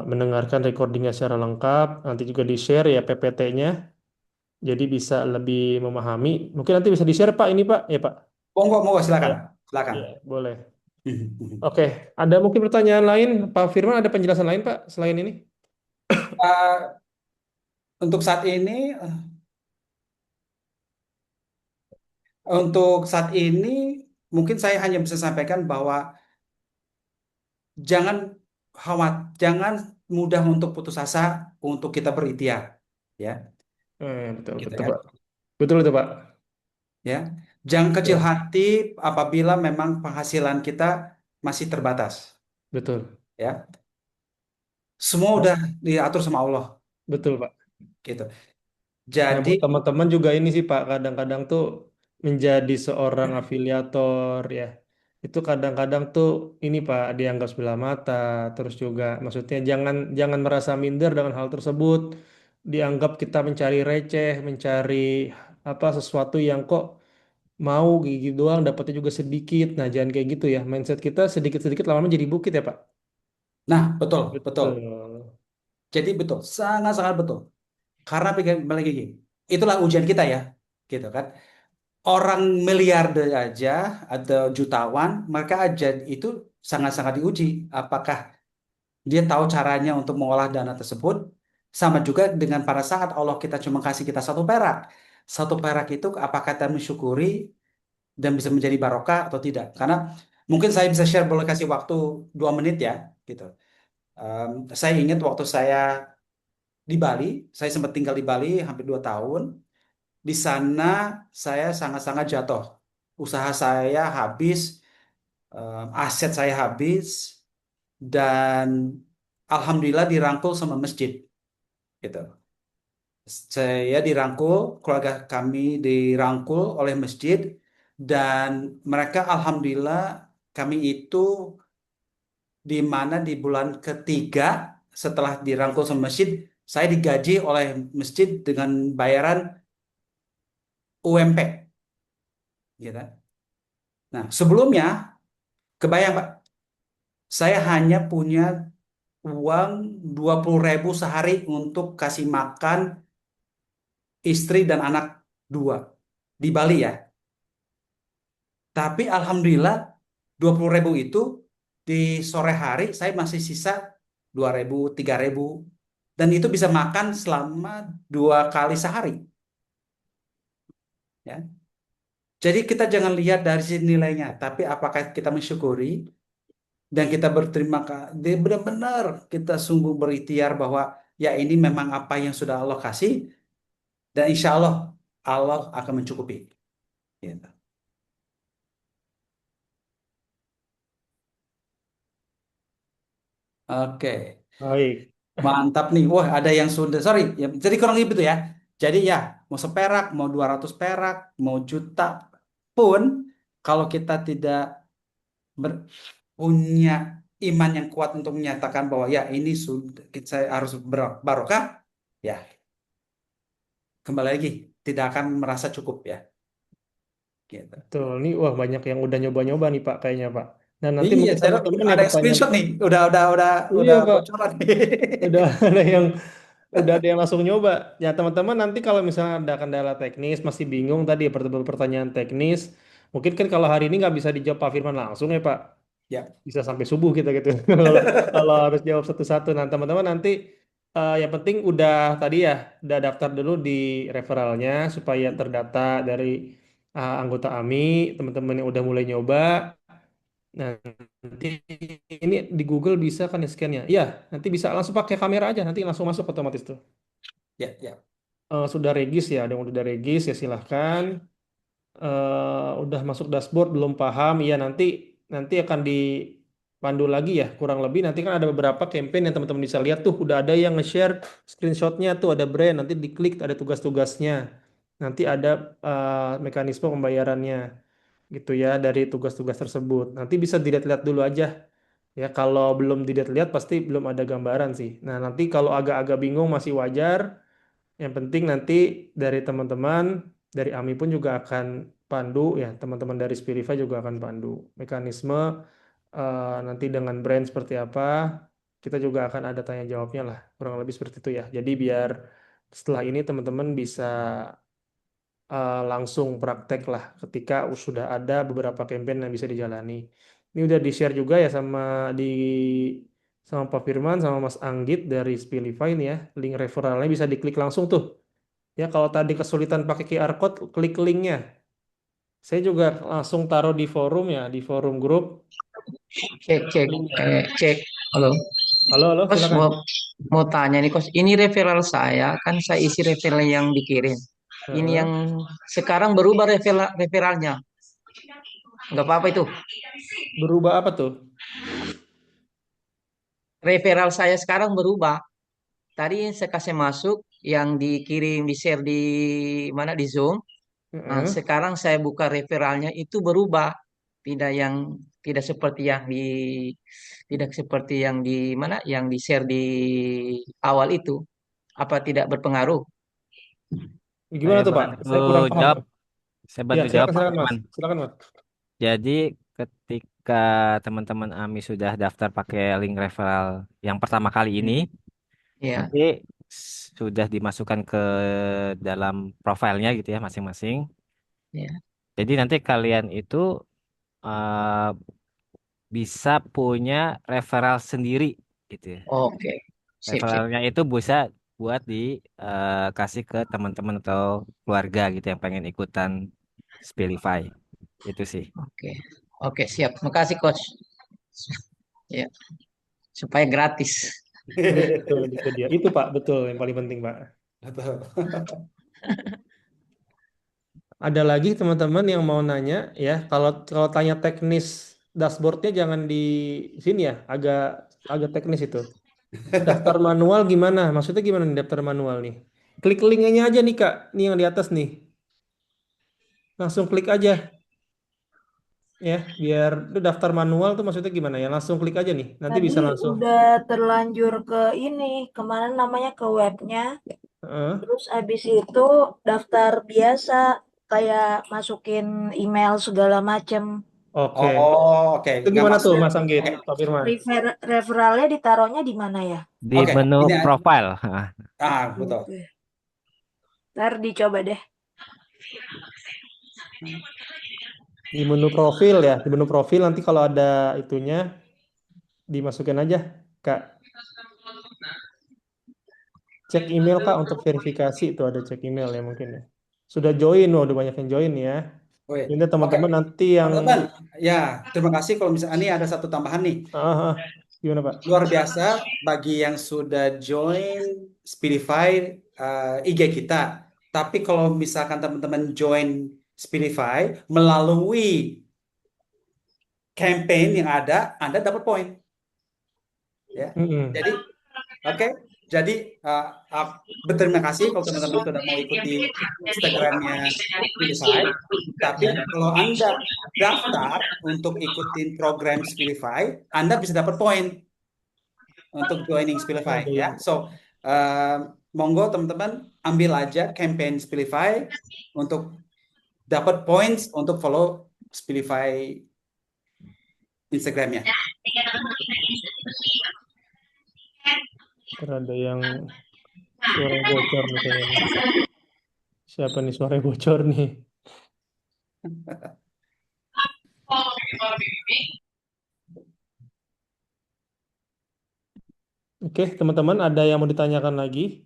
mendengarkan recordingnya secara lengkap, nanti juga di-share ya PPT-nya, jadi bisa lebih memahami. Mungkin nanti bisa di-share Pak ini Pak, ya Pak. Monggo, monggo, silakan. Ya, Silakan. ya boleh. Oke, ada mungkin pertanyaan lain, Pak Firman ada penjelasan lain Pak selain ini? Eh, untuk saat ini, mungkin saya hanya bisa sampaikan bahwa jangan jangan mudah untuk putus asa untuk kita berikhtiar, ya, Betul, gitu betul ya, Pak. Betul itu Pak. ya. Jangan kecil Ya, hati apabila memang penghasilan kita masih terbatas, betul. ya. Semua udah diatur sama Allah, Betul Pak. gitu. Nah, Jadi, buat teman-teman juga ini sih Pak, kadang-kadang tuh menjadi seorang afiliator ya. Itu kadang-kadang tuh ini Pak dianggap sebelah mata, terus juga maksudnya jangan jangan merasa minder dengan hal tersebut. Dianggap kita mencari receh, mencari apa sesuatu yang kok mau gigi doang dapatnya juga sedikit. Nah, jangan kayak gitu ya. Mindset kita sedikit-sedikit lama-lama jadi bukit ya, Pak. nah, betul, betul. Betul. Jadi betul, sangat-sangat betul. Karena balik lagi, itulah ujian kita ya, gitu kan. Orang miliarder aja atau jutawan, mereka aja itu sangat-sangat diuji. Apakah dia tahu caranya untuk mengolah dana tersebut? Sama juga dengan pada saat Allah kita cuma kasih kita 1 perak. 1 perak itu apakah kita mensyukuri dan bisa menjadi barokah atau tidak? Karena mungkin saya bisa share, boleh kasih waktu 2 menit ya, gitu. Saya ingat waktu saya di Bali, saya sempat tinggal di Bali hampir 2 tahun. Di sana saya sangat-sangat jatuh. Usaha saya habis, aset saya habis, dan alhamdulillah dirangkul sama masjid. Gitu. Saya dirangkul, keluarga kami dirangkul oleh masjid, dan mereka alhamdulillah kami itu di mana di bulan ketiga setelah dirangkul sama masjid, saya digaji oleh masjid dengan bayaran UMP. Gitu. Nah, sebelumnya, kebayang Pak, saya hanya punya uang 20.000 sehari untuk kasih makan istri dan anak 2 di Bali ya. Tapi alhamdulillah 20.000 itu di sore hari saya masih sisa 2.000, 3.000. Dan itu bisa makan selama 2 kali sehari. Ya. Jadi kita jangan lihat dari sisi nilainya, tapi apakah kita mensyukuri dan kita berterima kasih, benar-benar kita sungguh berikhtiar bahwa ya ini memang apa yang sudah Allah kasih, dan insya Allah Allah akan mencukupi. Gitu. Oke, Baik. mantap nih. Wah, ada yang sudah, sorry, ya, jadi kurang lebih itu ya. Jadi ya, mau 1 perak, mau 200 perak, mau juta pun, kalau kita tidak punya iman yang kuat untuk menyatakan bahwa ya ini sudah saya harus barokah, ya kembali lagi tidak akan merasa cukup ya. Gitu. Betul. Nih, wah banyak yang udah nyoba-nyoba nih Pak kayaknya Pak. Dan nanti Iya, mungkin saya lihat teman-teman ya ada pertanyaan. screenshot nih, udah Iya Pak, bocoran nih. udah ada yang udah ada yang langsung nyoba. Ya teman-teman nanti kalau misalnya ada kendala teknis, masih bingung tadi pertanyaan teknis, mungkin kan kalau hari ini nggak bisa dijawab Pak Firman langsung ya Pak, Ya. bisa sampai subuh kita gitu. Kalau kalau harus jawab satu-satu, nah teman-teman nanti yang penting udah tadi ya, udah daftar dulu di referralnya supaya terdata dari anggota AMI, teman-teman yang udah mulai nyoba. Nah, nanti ini di Google bisa kan ya scan-nya? Iya, nanti bisa langsung pakai kamera aja, nanti langsung masuk otomatis tuh. Ya. Sudah regis ya, ada yang udah regis ya silahkan. Udah masuk dashboard belum paham, ya nanti nanti akan dipandu lagi ya, kurang lebih nanti kan ada beberapa campaign yang teman-teman bisa lihat tuh, udah ada yang nge-share screenshotnya tuh, ada brand, nanti diklik ada tugas-tugasnya, nanti ada mekanisme pembayarannya gitu ya dari tugas-tugas tersebut. Nanti bisa dilihat-lihat dulu aja. Ya, kalau belum dilihat-lihat pasti belum ada gambaran sih. Nah, nanti kalau agak-agak bingung masih wajar. Yang penting nanti dari teman-teman, dari AMI pun juga akan pandu ya, teman-teman dari Spirify juga akan pandu mekanisme nanti dengan brand seperti apa. Kita juga akan ada tanya jawabnya lah, kurang lebih seperti itu ya. Jadi biar setelah ini teman-teman bisa langsung praktek lah ketika sudah ada beberapa campaign yang bisa dijalani. Ini udah di-share juga ya sama Pak Firman sama Mas Anggit dari Spilify ini ya. Link referralnya bisa diklik langsung tuh. Ya kalau tadi kesulitan pakai QR code, klik linknya. Saya juga langsung taruh di forum ya, di forum grup Cek, cek, linknya. cek. Halo. Halo, halo, Kos silakan. mau tanya nih, Kos. Ini referral saya, kan saya isi referral yang dikirim. Ini Heeh. yang sekarang berubah referralnya. Nggak apa-apa itu. Berubah apa tuh? Referral saya sekarang berubah. Tadi saya kasih masuk yang dikirim, di-share di mana di Zoom. Nah, Heeh. sekarang saya buka referralnya itu berubah. Tidak yang tidak seperti yang di tidak seperti yang di mana yang di-share di awal itu. Apa tidak berpengaruh? Gimana Saya tuh Pak? bantu Saya kurang paham jawab, tuh. saya Ya, bantu jawab silakan, Pak silakan Mas. Firman. Silakan Mas. Jadi ketika teman-teman AMI sudah daftar pakai link referral yang pertama kali ini, Ya, nanti sudah dimasukkan ke dalam profilnya gitu ya masing-masing. ya. Jadi nanti kalian itu eh, bisa punya referral sendiri gitu ya. Oke. Sip, sip. Referralnya itu bisa buat dikasih ke teman-teman atau keluarga gitu yang pengen ikutan Spilify. Itu sih. Oke. Oke, siap. Makasih, Coach. Ya, supaya gratis. Betul, itu dia. Itu Pak, betul yang paling penting Pak. Betul. Ada lagi teman-teman yang mau nanya ya, kalau kalau tanya teknis dashboardnya jangan di sini ya, agak agak teknis itu. Daftar manual gimana? Maksudnya gimana nih daftar manual nih? Klik linknya aja nih Kak, nih yang di atas nih. Langsung klik aja ya, biar itu daftar manual tuh maksudnya gimana ya? Langsung klik aja nih, nanti Tadi bisa langsung. udah terlanjur ke ini, kemana namanya ke webnya. Heeh. Terus abis itu daftar biasa, kayak masukin email segala macem. Oke. Oh, oke. Itu Nggak gimana tuh maksudnya. Mas Anggit, Oke, Pak Firman? Referralnya ditaruhnya di mana ya? Di oke. menu Ini profile. betul. Oke. Ntar dicoba deh. Di menu profil ya, di menu profil nanti kalau ada itunya dimasukin aja Kak. Cek email Kak untuk verifikasi itu ada cek email ya mungkin ya. Sudah join, udah banyak yang join ya. Oke. Ini Oke. teman-teman nanti yang Teman-teman, ya terima kasih kalau misalnya ini ada satu tambahan nih. Gimana Pak? Luar biasa bagi yang sudah join Speedify IG kita. Tapi kalau misalkan teman-teman join Speedify melalui campaign yang ada, Anda dapat poin. Ya. Mm-mm. Jadi, oke. Jadi berterima kasih kalau teman-teman sudah mau ikuti Instagramnya Spilify. Tapi kalau Anda daftar untuk ikutin program Spilify, Anda bisa dapat poin untuk joining Spilify Ada ya. yang So monggo teman-teman ambil aja campaign Spilify untuk dapat points untuk follow Spilify Instagramnya. ada yang suara bocor nih kayaknya. Siapa nih suara bocor nih? Oke, teman-teman, ada yang mau ditanyakan lagi?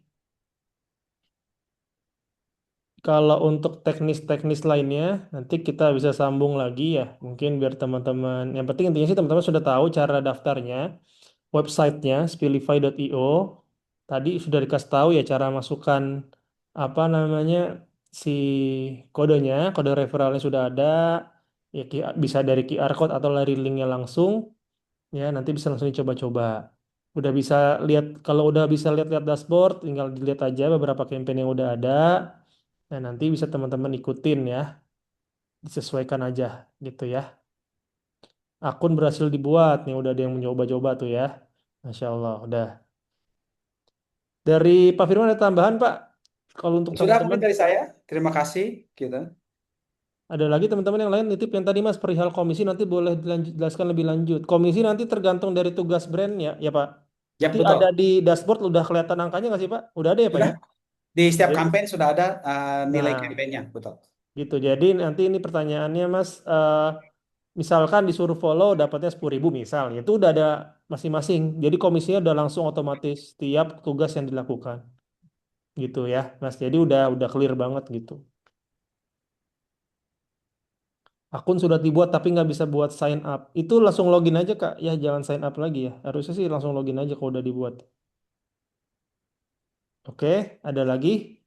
Kalau untuk teknis-teknis lainnya, nanti kita bisa sambung lagi ya. Mungkin biar teman-teman, yang penting intinya sih teman-teman sudah tahu cara daftarnya, websitenya spilify.io. Tadi sudah dikasih tahu ya cara masukkan apa namanya si kodenya, kode referralnya sudah ada. Ya bisa dari QR code atau dari linknya langsung. Ya nanti bisa langsung dicoba-coba. Udah bisa lihat, kalau udah bisa lihat-lihat dashboard, tinggal dilihat aja beberapa campaign yang udah ada. Nah, nanti bisa teman-teman ikutin ya, disesuaikan aja gitu ya. Akun berhasil dibuat nih, udah ada yang mencoba-coba tuh ya. Masya Allah, udah. Dari Pak Firman ada tambahan Pak? Kalau untuk Sudah teman-teman, mungkin dari saya. Terima kasih gitu. ada lagi teman-teman yang lain nitip yang tadi Mas perihal komisi nanti boleh jelaskan lebih lanjut. Komisi nanti tergantung dari tugas brand ya Pak. Ya, Nanti betul. ada di dashboard udah kelihatan angkanya nggak sih Pak? Udah ada ya Pak Sudah ya? di setiap Jadi, campaign sudah ada nilai nah, campaignnya, betul. gitu. Jadi nanti ini pertanyaannya Mas, misalkan disuruh follow dapatnya 10.000 misal, itu udah ada masing-masing. Jadi komisinya udah langsung otomatis tiap tugas yang dilakukan, gitu ya, Mas. Jadi udah clear banget gitu. Akun sudah dibuat tapi nggak bisa buat sign up. Itu langsung login aja Kak. Ya jangan sign up lagi ya. Harusnya sih langsung login aja kalau udah dibuat. Oke, ada lagi?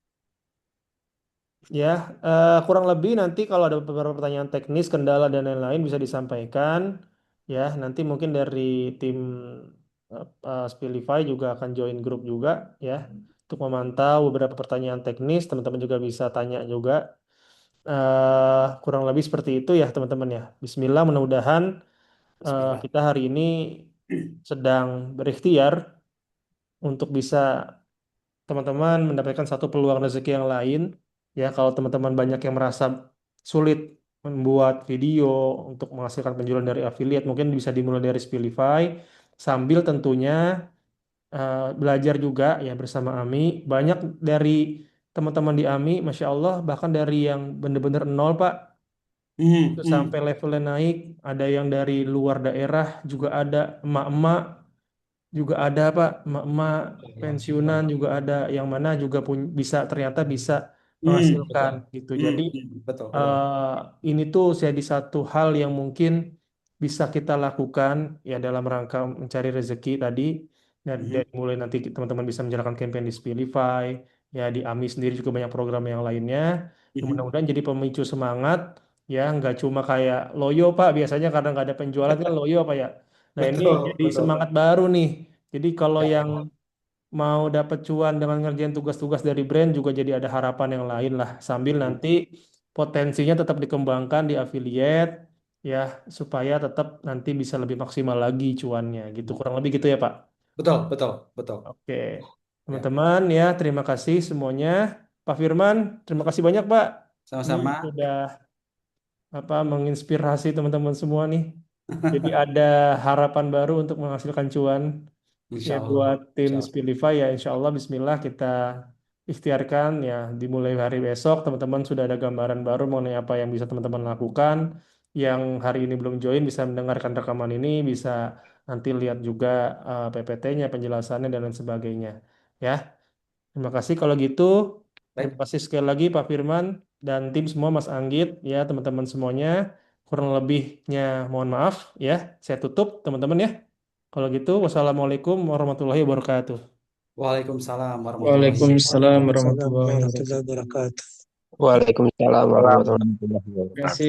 Ya, kurang lebih nanti kalau ada beberapa pertanyaan teknis, kendala dan lain-lain bisa disampaikan. Ya, nanti mungkin dari tim Spilify juga akan join grup juga ya untuk memantau beberapa pertanyaan teknis. Teman-teman juga bisa tanya juga. Kurang lebih seperti itu ya teman-teman ya. Bismillah, mudah-mudahan Bismillah. kita hari ini sedang berikhtiar untuk bisa teman-teman mendapatkan satu peluang rezeki yang lain. Ya, kalau teman-teman banyak yang merasa sulit membuat video untuk menghasilkan penjualan dari affiliate, mungkin bisa dimulai dari Spilify sambil tentunya belajar juga ya bersama AMI. Banyak dari teman-teman di AMI, Masya Allah, bahkan dari yang benar-benar nol, Pak, itu sampai levelnya naik. Ada yang dari luar daerah juga ada, emak-emak juga ada Pak, emak-emak pensiunan juga ada yang mana juga pun bisa ternyata bisa menghasilkan Betul. gitu. Jadi Betul, betul. eh, ini tuh jadi satu hal yang mungkin bisa kita lakukan ya dalam rangka mencari rezeki tadi. Dan dari mulai nanti teman-teman bisa menjalankan campaign di Spilify, ya di AMI sendiri juga banyak program yang lainnya. Yang mudah-mudahan jadi pemicu semangat ya, nggak cuma kayak loyo Pak, biasanya karena nggak ada penjualan kan loyo Pak ya. Nah ini Betul, jadi betul. semangat baru nih. Jadi kalau Ya, yang mau dapat cuan dengan ngerjain tugas-tugas dari brand juga jadi ada harapan yang lain lah. Sambil nanti potensinya tetap dikembangkan di affiliate ya supaya tetap nanti bisa lebih maksimal lagi cuannya gitu. Kurang lebih gitu ya Pak. betul, betul, betul. Oke. Ya, Teman-teman ya terima kasih semuanya. Pak Firman, terima kasih banyak Pak. Ini sama-sama. sudah apa menginspirasi teman-teman semua nih. Jadi ada harapan baru untuk menghasilkan cuan. Ya Insya Allah. buat tim Insya Allah. Spilify ya insya Allah Bismillah kita ikhtiarkan ya dimulai hari besok teman-teman sudah ada gambaran baru mengenai apa yang bisa teman-teman lakukan. Yang hari ini belum join bisa mendengarkan rekaman ini, bisa nanti lihat juga PPT-nya, penjelasannya dan lain sebagainya. Ya, terima kasih kalau gitu. Terima Baik. kasih sekali lagi Pak Firman dan tim semua Mas Anggit ya teman-teman semuanya. Kurang lebihnya mohon maaf ya. Saya tutup teman-teman ya. Kalau gitu, wassalamualaikum warahmatullahi wabarakatuh. Waalaikumsalam warahmatullahi Waalaikumsalam wabarakatuh. warahmatullahi Warahmatullahi wabarakatuh. wabarakatuh. Waalaikumsalam warahmatullahi warahmatullahi wabarakatuh. Terima kasih.